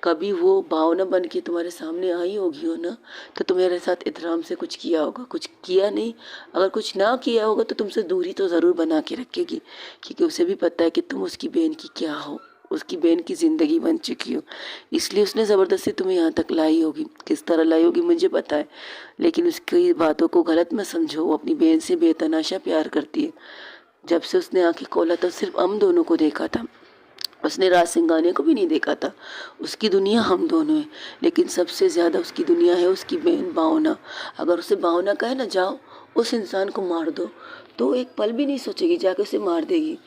कभी वो भावना बन के तुम्हारे सामने आई होगी हो ना, तो तुम्हारे साथ एहतराम से कुछ किया होगा, कुछ किया नहीं। अगर कुछ ना किया होगा तो तुमसे दूरी तो ज़रूर बना के रखेगी, क्योंकि उसे भी पता है कि तुम उसकी बहन की क्या हो, उसकी बहन की ज़िंदगी बन चुकी हो। इसलिए उसने ज़बरदस्ती तुम्हें यहाँ तक लाई होगी। किस तरह लाई होगी मुझे पता है, लेकिन उसकी बातों को गलत मत समझो। वो अपनी बहन से बेतनाशा प्यार करती है। जब से उसने आंखें खोला तो सिर्फ हम दोनों को देखा था, उसने राज सिंघानिया को भी नहीं देखा था। उसकी दुनिया हम दोनों हैं, लेकिन सबसे ज़्यादा उसकी दुनिया है उसकी बहन भावना। अगर उसे भावना कहे ना जाओ उस इंसान को मार दो, तो एक पल भी नहीं सोचेगी, जाके उसे मार देगी।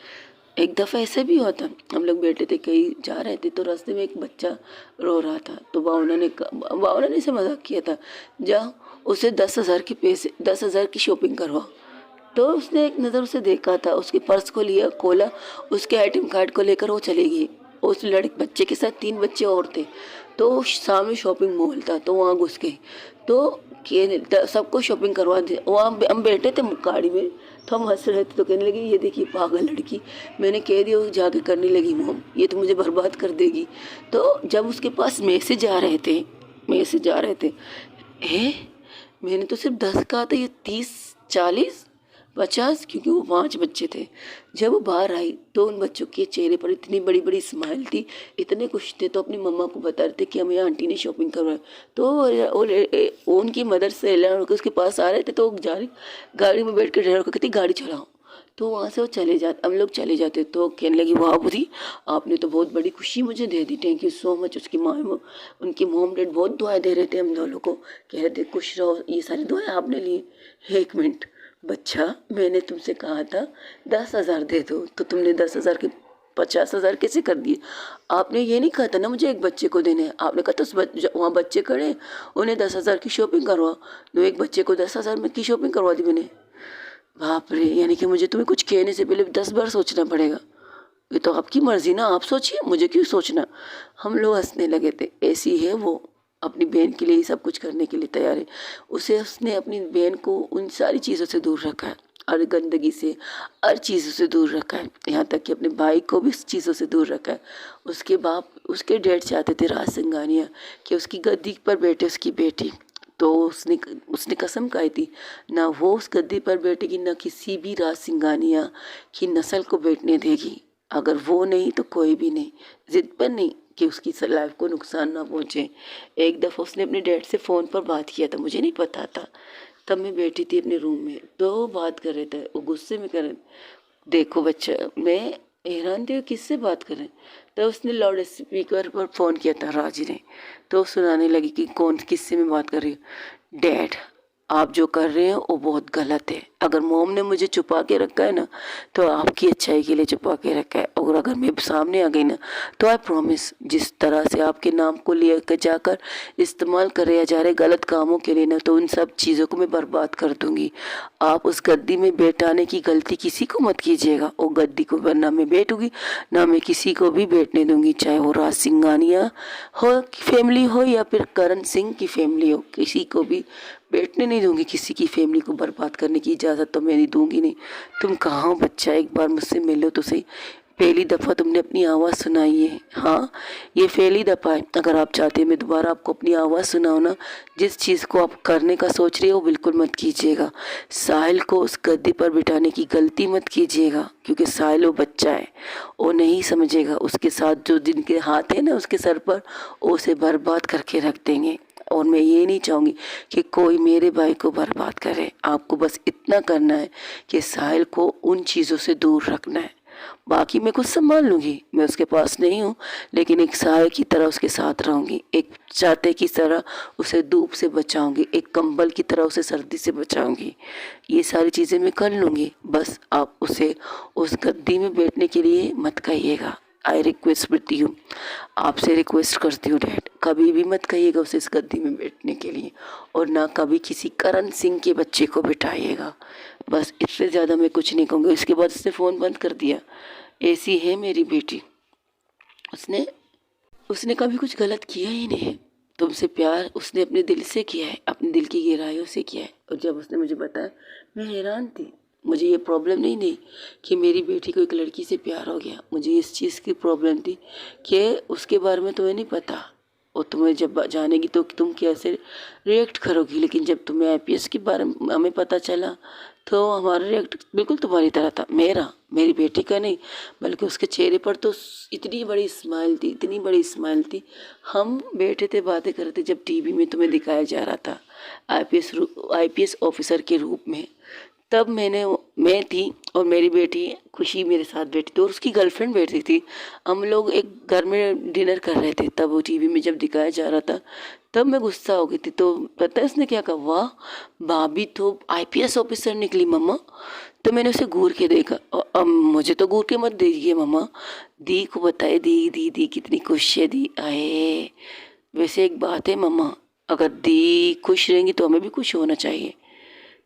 एक दफ़ा ऐसे भी हुआ था, हम लोग बैठे थे कहीं जा रहे थे, तो रास्ते में एक बच्चा रो रहा था। तो भावना ने इसे मजाक किया था, जाओ उसे 10,000 के पैसे, 10,000 की शॉपिंग करवाओ। तो उसने एक नज़र उसे देखा था, उसके पर्स को लिया, खोला, उसके एटीएम कार्ड को लेकर वो चली गई। उस लड़के बच्चे के साथ 3 बच्चे और थे। तो सामने शॉपिंग मॉल था, तो वहाँ घुस गई। तो सबको शॉपिंग करवा दी। वहाँ हम बैठे थे गाड़ी में, तो हम हंस रहे थे। तो कहने लगी, ये देखिए पागल लड़की, मैंने कह दिया, वो जाके करने लगी मोम, ये तो मुझे बर्बाद कर देगी। तो जब उसके पास मैसेज आ रहे थे, मैंने तो सिर्फ 10 कहा था, ये 30, 40, 50, क्योंकि वो 5 बच्चे थे। जब वो बाहर आई तो उन बच्चों के चेहरे पर इतनी बड़ी बड़ी स्माइल थी, इतने खुश थे। तो अपनी मम्मा को बता रहे थे कि हमें आंटी ने शॉपिंग करवाई। तो वो उनकी मदर से एलान होकर उसके पास आ रहे थे। तो गाड़ी में बैठ कर ड्राइवर को कहती गाड़ी चलाओ। तो वहाँ से हम लोग चले जाते। तो कहने लगी, वाह बुरी, आपने तो बहुत बड़ी खुशी मुझे दे दी, थैंक यू सो मच। उनकी मॉम डैड बहुत दुआएं दे रहे थे हम दोनों को, कह रहे थे खुश रहो, ये सारी दुआएं आपने ली। 1 मिनट बच्चा, मैंने तुमसे कहा था 10,000 दे दो, तो तुमने 10,000 के 50,000 कैसे कर दिए? आपने ये नहीं कहा था ना मुझे एक बच्चे को देने हैं, आपने कहा था वहाँ बच्चे खड़े हैं, उन्हें 10,000 की शॉपिंग करवा। तो एक बच्चे को 10,000 में की शॉपिंग करवा दी मैंने। बाप रे, यानी कि मुझे तुम्हें कुछ कहने से पहले 10 बार सोचना पड़ेगा। ये तो आपकी मर्जी ना, आप सोचिए, मुझे क्यों सोचना। हम लोग हंसने लगे थे। ऐसी है वो, अपनी बहन के लिए ही सब कुछ करने के लिए तैयार है। उसे उसने अपनी बहन को उन सारी चीज़ों से दूर रखा है, हर गंदगी से, हर चीज़ों से दूर रखा है, यहाँ तक कि अपने भाई को भी इस चीज़ों से दूर रखा है। उसके बाप, उसके डैड चाहते थे राज सिंघानिया कि उसकी गद्दी पर बैठे उसकी बेटी। तो उसने उसने कसम खाई थी, ना वो उस गद्दी पर बैठेगी, ना किसी भी राज सिंघानिया की नस्ल को बैठने देगी। अगर वो नहीं तो कोई भी नहीं। जिद पर नहीं कि उसकी लाइफ को नुकसान ना पहुंचे। एक दफ़ा उसने अपने डैड से फ़ोन पर बात किया था, मुझे नहीं पता था। तब मैं बैठी थी अपने रूम में, तो वो बात कर रहे थे, वो गुस्से में कर रहे। देखो बच्चा, मैं हैरान थी, वो किससे बात कर रहे हैं। तो उसने लाउड स्पीकर पर फ़ोन किया था राज ने। तो सुनाने लगी कि कौन किससे मैं बात कर रही हूँ। डैड, आप जो कर रहे हैं वो बहुत गलत है। अगर मोम ने मुझे छुपा के रखा है ना, तो आपकी अच्छाई के लिए छुपा के रखा है। और अगर मैं सामने आ गई ना, तो आई प्रॉमिस, जिस तरह से आपके नाम को लेकर जाकर इस्तेमाल करे जा रहे गलत कामों के लिए ना, तो उन सब चीज़ों को मैं बर्बाद कर दूंगी। आप उस गद्दी में बैठाने की गलती किसी को मत कीजिएगा। वो गद्दी को ना मैं बैठूंगी, ना मैं किसी को भी बैठने दूंगी, चाहे वो राज सिंघानिया हो फैमिली हो या फिर करण सिंह की फैमिली हो, किसी को भी बैठने नहीं दूंगी। किसी की फैमिली को बर्बाद करने की इजाज़त तो मैं नहीं दूंगी नहीं। तुम कहाँ हो बच्चा, एक बार मुझसे मिलो तो सही। पहली दफ़ा तुमने अपनी आवाज़ सुनाई है, हाँ ये पहली दफ़ा है। अगर आप चाहते हैं मैं दोबारा आपको अपनी आवाज़ सुनाऊँ ना, जिस चीज़ को आप करने का सोच रहे हो बिल्कुल मत कीजिएगा। साहिल को उस गद्दी पर बिठाने की गलती मत कीजिएगा, क्योंकि साहिल वो बच्चा है, वो नहीं समझेगा। उसके साथ जो जिनके हाथ है ना उसके सर पर, वो उसे बर्बाद करके रख देंगे। और मैं ये नहीं चाहूँगी कि कोई मेरे भाई को बर्बाद करे। आपको बस इतना करना है कि साहिल को उन चीज़ों से दूर रखना है। बाकी मैं कुछ संभाल लूँगी, मैं उसके पास नहीं हूँ, लेकिन एक साय की तरह उसके साथ रहूँगी, एक चाहते की तरह उसे धूप से बचाऊँगी, एक कंबल की तरह उसे सर्दी से बचाऊँगी। ये सारी चीज़ें मैं कर लूँगी। बस आप उसे उस गद्दी में बैठने के लिए मत कहिएगा। आई रिक्वेस्ट विथ यू, आपसे रिक्वेस्ट करती हूँ डैड, कभी भी मत कहिएगा उसे इस गद्दी में बैठने के लिए, और ना कभी किसी करण सिंह के बच्चे को बिठाइएगा। बस इससे ज़्यादा मैं कुछ नहीं कहूँगी। इसके बाद उसने फ़ोन बंद कर दिया। ऐसी है मेरी बेटी, उसने उसने कभी कुछ गलत किया ही नहीं है। तुमसे प्यार उसने अपने दिल से किया है, अपने दिल की गहराइयों से किया है। और जब उसने मुझे बताया, मैं हैरान थी। मुझे ये प्रॉब्लम नहीं कि मेरी बेटी को एक लड़की से प्यार हो गया। मुझे इस चीज़ की प्रॉब्लम थी कि उसके बारे में तुम्हें नहीं पता, और तुम्हें जब जानेगी तो तुम कैसे रिएक्ट करोगी। लेकिन जब तुम्हें आईपीएस के बारे में हमें पता चला, तो हमारा रिएक्ट बिल्कुल तुम्हारी तरह था। मेरी बेटी का नहीं, बल्कि उसके चेहरे पर तो इतनी बड़ी स्माइल थी, इतनी बड़ी स्माइल थी। हम बैठे थे, बातें कर रहे थे, जब टीवी में तुम्हें दिखाया जा रहा था आईपीएस ऑफिसर के रूप में। तब मैं थी और मेरी बेटी खुशी मेरे साथ बैठी थी, और उसकी गर्लफ्रेंड बैठी थी। हम लोग एक घर में डिनर कर रहे थे, तब वो टीवी में जब दिखाया जा रहा था, तब मैं गुस्सा हो गई थी। तो पता है उसने क्या कहा, वाह भाभी तो आईपीएस ऑफिसर निकली मम्मा। तो मैंने उसे घूर के देखा, और अब मुझे तो घूर के मत देखिए मम्मा, दी को बताए, दी कितनी खुश है दी। आए वैसे एक बात है मम्मा, अगर दी खुश रहेंगी तो हमें भी खुश होना चाहिए।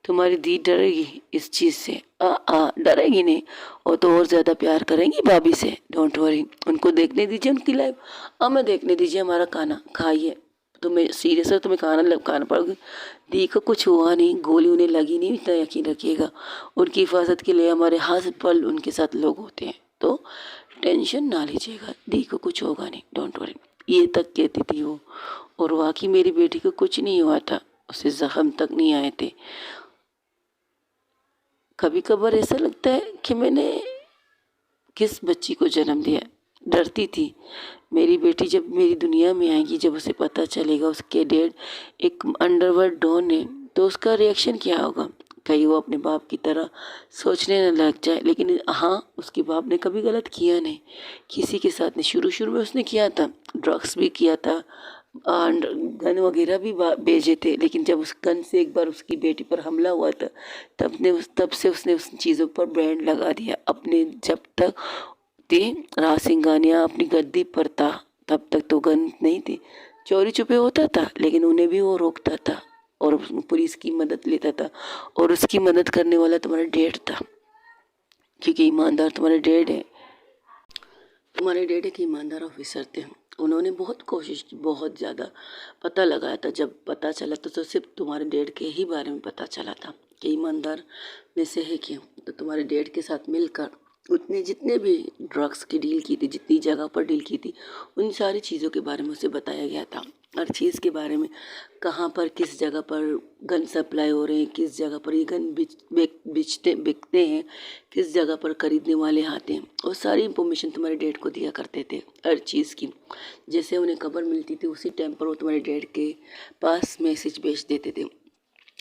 तुम्हारी दी डरेगी इस चीज़ से, डरेगी नहीं, और तो और ज़्यादा प्यार करेंगी भाभी से। डोंट वरी, उनको देखने दीजिए उनकी लाइफ, हमें देखने दीजिए हमारा खाना खाइए। तुम्हें सीरियस है, तुम्हें खाना पड़ेगा। दी को कुछ हुआ नहीं, गोली उन्हें लगी नहीं, इतना यकीन रखिएगा। उनकी हिफाजत के लिए हमारे हर पल उनके साथ लोग होते हैं, तो टेंशन ना लीजिएगा, दी को कुछ होगा नहीं, डोंट वरी। ये तक कहती थी वो, और वाकई मेरी बेटी को कुछ नहीं हुआ था, उसे जख्म तक नहीं आए थे। कभी कभार ऐसा लगता है कि मैंने किस बच्ची को जन्म दिया। डरती थी मेरी बेटी जब मेरी दुनिया में आएगी, जब उसे पता चलेगा उसके डैड एक अंडरवर्ल्ड डॉन है, तो उसका रिएक्शन क्या होगा। कहीं वो अपने बाप की तरह सोचने न लग जाए। लेकिन हाँ, उसके बाप ने कभी गलत किया नहीं किसी के साथ नहीं। शुरू शुरू में उसने किया था, ड्रग्स भी किया था, और गन वगैरह भी भेजे थे। लेकिन जब उस गन से एक बार उसकी बेटी पर हमला हुआ था, तब से उसने उस चीज़ों पर बैंड लगा दिया। अपने जब तक थे राज सिंघानिया अपनी गद्दी पर था, तब तक तो गन नहीं थी। चोरी छुपे होता था, लेकिन उन्हें भी वो रोकता था और पुलिस की मदद लेता था। और उसकी मदद करने वाला तुम्हारा डैड था, क्योंकि ईमानदार तुम्हारा डैड है। तुम्हारे डैड एक ईमानदार ऑफिसर थे। उन्होंने बहुत कोशिश की, बहुत ज़्यादा पता लगाया था। जब पता चला तो सिर्फ तुम्हारे डैड के ही बारे में पता चला था कि ईमानदार में से है क्यों। तो तुम्हारे डैड के साथ मिलकर उतने जितने भी ड्रग्स की डील की थी, जितनी जगह पर डील की थी, उन सारी चीज़ों के बारे में उसे बताया गया था। हर चीज़ के बारे में, कहाँ पर किस जगह पर गन सप्लाई हो रहे हैं, किस जगह पर ये गन बिकते हैं, किस जगह पर खरीदने वाले आते हैं, वो सारी इंफॉर्मेशन तुम्हारे डैड को दिया करते थे हर चीज़ की। जैसे उन्हें खबर मिलती थी उसी टाइम पर वो तुम्हारे डैड के पास मैसेज भेज देते थे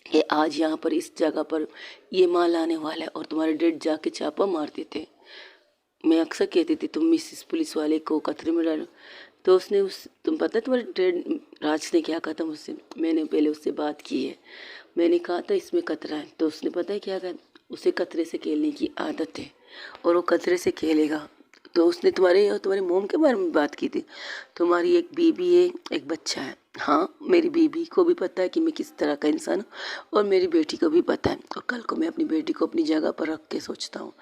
कि आज यहाँ पर इस जगह पर ये माल आने वाला है, और तुम्हारे डैड जाके छापा मारते थे। मैं अक्सर कहती थी तुम इस पुलिस वाले को खतरे में डालो। तो उसने तुम पता है तुम्हारे डैड राज ने क्या कहा था मुझसे? मैंने पहले उससे बात की है, मैंने कहा था इसमें खतरा है, तो उसने पता है क्या कहा? उसे खतरे से खेलने की आदत है और वो खतरे से खेलेगा। तो उसने तुम्हारे और तुम्हारे मोम के बारे में बात की थी। तुम्हारी एक बीबी है, एक बच्चा है। हाँ, मेरी बीबी को भी पता है कि मैं किस तरह का इंसान हूँ, और मेरी बेटी को भी पता है। और कल को मैं अपनी बेटी को अपनी जगह पर रख के सोचता हूँ,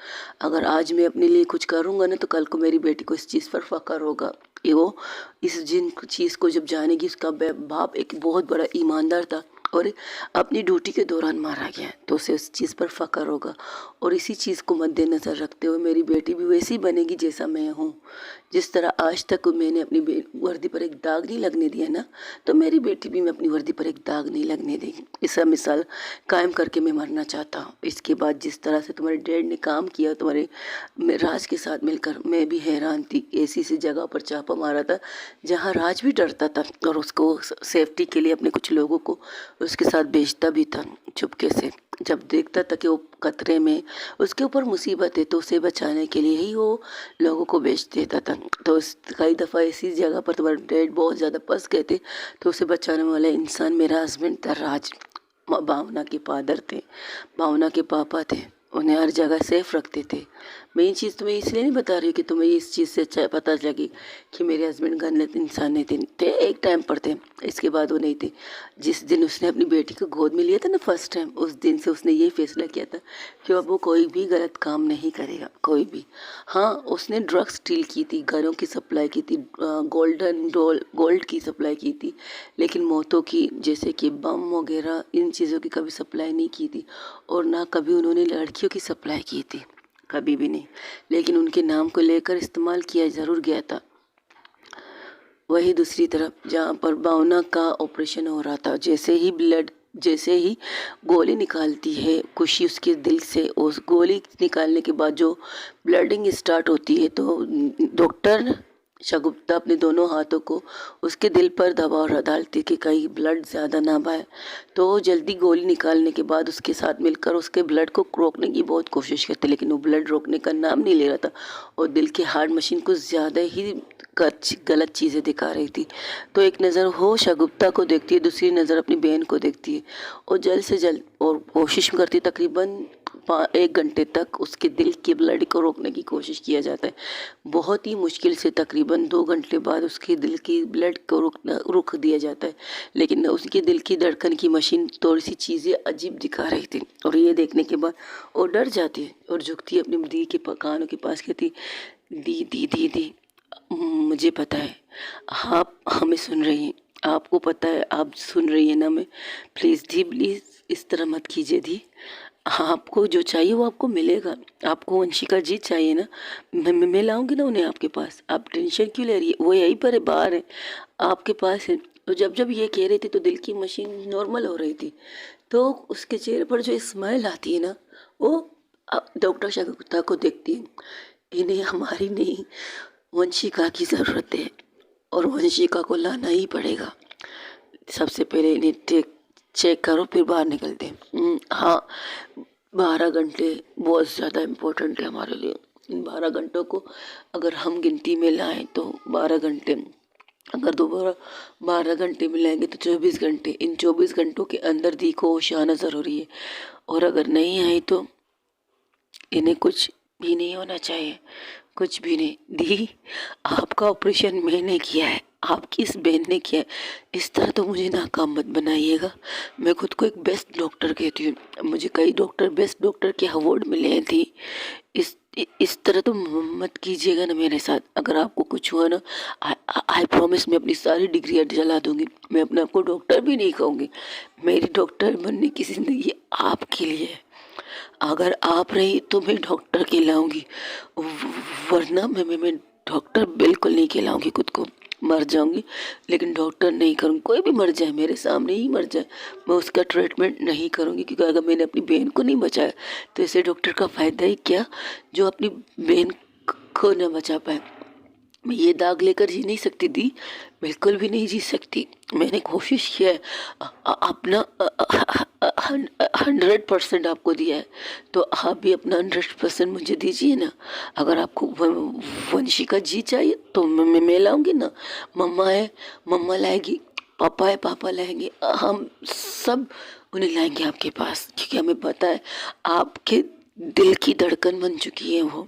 अगर आज मैं अपने लिए कुछ करूँगा ना, तो कल को मेरी बेटी को इस चीज़ पर फ़ख्र होगा। ये वो इस जिन चीज़ को जब जानेगी, उसका बाप एक बहुत बड़ा ईमानदार था और अपनी ड्यूटी के दौरान मारा गया, तो उसे उस चीज़ पर फ़ख्र होगा। और इसी चीज़ को मद्देनज़र रखते हुए मेरी बेटी भी वैसी बनेगी जैसा मैं हूँ। जिस तरह आज तक मैंने अपनी वर्दी पर एक दाग नहीं लगने दिया ना, तो मेरी बेटी भी मैं अपनी वर्दी पर एक दाग नहीं लगने देगी। इसका मिसाल कायम करके मैं मरना चाहता हूँ। इसके बाद जिस तरह से तुम्हारे डैड ने काम किया तुम्हारे राज के साथ मिलकर, मैं भी हैरान थी। ऐसी सी जगह पर छापा मारा था जहाँ राज भी डरता था, और उसको सेफ्टी के लिए अपने कुछ लोगों को उसके साथ भेजता भी था चुपके से। जब देखता था कि वो खतरे में, उसके ऊपर मुसीबत है, तो उसे बचाने के लिए ही वो लोगों को भेज देता था। तो कई दफ़ा ऐसी जगह पर तुम्हारे डैड बहुत ज़्यादा फंस गए थे, तो उसे बचाने वाला इंसान मेरा हस्बैंड था राज। भावना के फादर थे, भावना के पापा थे, उन्हें हर जगह सेफ रखते थे। मैं ये चीज़ तुम्हें इसलिए नहीं बता रही हूँ कि तुम्हें इस चीज़ से अच्छा पता लगी कि मेरे हस्बैंड गलत इंसान नहीं थे। एक टाइम पर थे, इसके बाद वो नहीं थे। जिस दिन उसने अपनी बेटी को गोद में लिया था ना फर्स्ट टाइम, उस दिन से उसने ये फैसला किया था कि अब वो कोई भी गलत काम नहीं करेगा, कोई भी। हाँ, उसने ड्रग्स डील की थी, घरों की सप्लाई की थी, गोल्ड की सप्लाई की थी, लेकिन मौतों की, जैसे कि बम वगैरह, इन चीज़ों की कभी सप्लाई नहीं की थी। और ना कभी उन्होंने लड़कियों की सप्लाई की थी, कभी भी नहीं। लेकिन उनके नाम को लेकर इस्तेमाल किया ज़रूर गया था। वही दूसरी तरफ जहाँ पर भावना का ऑपरेशन हो रहा था, जैसे ही गोली निकालती है खुशी उसके दिल से, उस गोली निकालने के बाद जो ब्लडिंग स्टार्ट होती है, तो डॉक्टर शगुफ्ता अपने दोनों हाथों को उसके दिल पर दबाव डालती कि कहीं ब्लड ज़्यादा ना बहे। तो वो जल्दी गोली निकालने के बाद उसके साथ मिलकर उसके ब्लड को रोकने की बहुत कोशिश करते, लेकिन वो ब्लड रोकने का नाम नहीं ले रहा था, और दिल के हार्ट मशीन को ज़्यादा ही गलत चीज़ें दिखा रही थी। तो एक नज़र वो शगुफ्ता को देखती है, दूसरी नज़र अपनी बहन को देखती है, और जल्द से जल्द और कोशिश करती, तकरीबन 1 घंटे तक उसके दिल के ब्लड को रोकने की कोशिश किया जाता है। बहुत ही मुश्किल से तकरीबन 2 घंटे बाद उसके दिल की ब्लड को रोक दिया जाता है, लेकिन उसके दिल की धड़कन की मशीन थोड़ी सी चीज़ें अजीब दिखा रही थी। और ये देखने के बाद वो डर जाती है और झुकती है अपनी दी के कानों के पास, कहती, दी दी दी दी, मुझे पता है आप हमें सुन रही हैं, आपको पता है आप सुन रही हैं ना। मैं प्लीज़ दी, प्लीज़ इस तरह मत कीजिए दी, आपको जो चाहिए वो आपको मिलेगा। आपको वंशिका जी चाहिए ना, मैं लाऊंगी ना उन्हें आपके पास, आप टेंशन क्यों ले रही है, वो यहीं पर है, बाहर है, आपके पास है। तो जब ये कह रही थी तो दिल की मशीन नॉर्मल हो रही थी, तो उसके चेहरे पर जो स्माइल आती है ना, वो डॉक्टर शगुफ्ता को देखती है। इन्हें हमारी नहीं, वंशिका की ज़रूरत है, और वंशिका को लाना ही पड़ेगा। सबसे पहले इन्हें चेक करो, फिर बाहर निकलते हैं। हाँ, 12 घंटे बहुत ज़्यादा इम्पोर्टेंट है हमारे लिए। इन 12 घंटों को अगर हम गिनती में लाएं तो 12 घंटे, अगर दोबारा 12 घंटे मिलाएंगे तो 24 घंटे। इन 24 घंटों के अंदर दी को होश आना ज़रूरी है, और अगर नहीं आई तो इन्हें कुछ भी नहीं होना चाहिए, कुछ भी नहीं। दी, आपका ऑपरेशन मैंने किया है, आपकी इस बहन ने किया है, इस तरह तो मुझे नाकाम मत बनाइएगा। मैं खुद को एक बेस्ट डॉक्टर कहती हूँ, मुझे कई डॉक्टर बेस्ट डॉक्टर के अवार्ड मिले हैं थी। इस इस तरह तो मत कीजिएगा ना मेरे साथ। अगर आपको कुछ हुआ ना, आई प्रॉमिस मैं अपनी सारी डिग्री जला दूंगी। मैं अपने आप को डॉक्टर भी नहीं कहूँगी। मेरी डॉक्टर बनने की ज़िंदगी आपके लिए है। अगर आप रही तो मैं डॉक्टर कहलाऊंगी, वरना मैं डॉक्टर बिल्कुल नहीं कहलाऊंगी। खुद को मर जाऊंगी लेकिन डॉक्टर नहीं करूँगी। कोई भी मर जाए, मेरे सामने ही मर जाए, मैं उसका ट्रीटमेंट नहीं करूँगी। क्योंकि अगर मैंने अपनी बहन को नहीं बचाया तो ऐसे डॉक्टर का फ़ायदा ही क्या जो अपनी बहन को न बचा पाए। मैं ये दाग लेकर जी नहीं सकती दी, बिल्कुल भी नहीं जी सकती। मैंने कोशिश किया है, अपना 100% आपको दिया है, तो आप भी अपना 100% मुझे दीजिए ना। अगर आपको वंशिका जी चाहिए तो मैं लाऊंगी ना। मम्मा है, मम्मा लाएगी। पापा है, पापा लाएंगे। हम सब उन्हें लाएंगे आपके पास, क्योंकि हमें पता है आपके दिल की धड़कन बन चुकी है वो।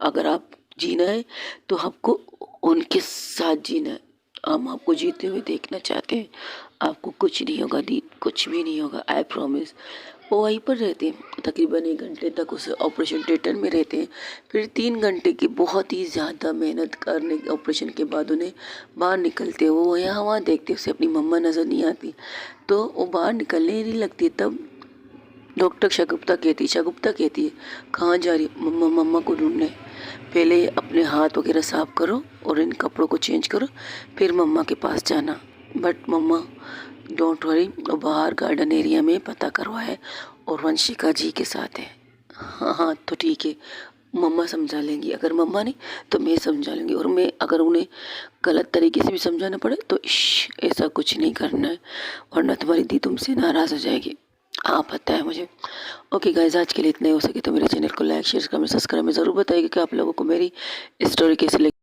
अगर आप जीना है तो आपको उनके साथ जीना है। हम आपको जीते हुए देखना चाहते हैं। आपको कुछ नहीं होगा दी, कुछ भी नहीं होगा, आई प्रॉमिस। वो वहीं पर रहते हैं, तकरीबन 1 घंटे तक उस ऑपरेशन थिएटर में रहते हैं। फिर 3 घंटे की बहुत ही ज़्यादा मेहनत करने ऑपरेशन के बाद उन्हें बाहर निकलते हैं। वो यहाँ वहाँ देखते, उसे अपनी मम्मा नज़र नहीं आती, तो वो बाहर निकलने ही नहीं लगती। तब डॉक्टर शगुप्ता कहती है कहाँ जा रही है? मम्मा, मम्मा को ढूंढने। पहले अपने हाथ वगैरह साफ करो और इन कपड़ों को चेंज करो, फिर मम्मा के पास जाना। बट मम्मा डोंट वरी, बाहर गार्डन एरिया में पता करवाए और वंशिका जी के साथ है। हाँ हाँ, तो ठीक है, मम्मा समझा लेंगी। अगर मम्मा नहीं तो मैं समझा लूँगी। और मैं अगर उन्हें गलत तरीके से भी समझाना पड़े तो ऐसा कुछ नहीं करना है, वरना तुम्हारी दी तुमसे नाराज़ हो जाएगी। हाँ पता है मुझे। ओके गाइज, आज के लिए इतना ही। हो सके तो मेरे चैनल को लाइक शेयर कमेंट सब्सक्राइब में ज़रूर बताइएगा कि आप लोगों को मेरी स्टोरी कैसी लगी।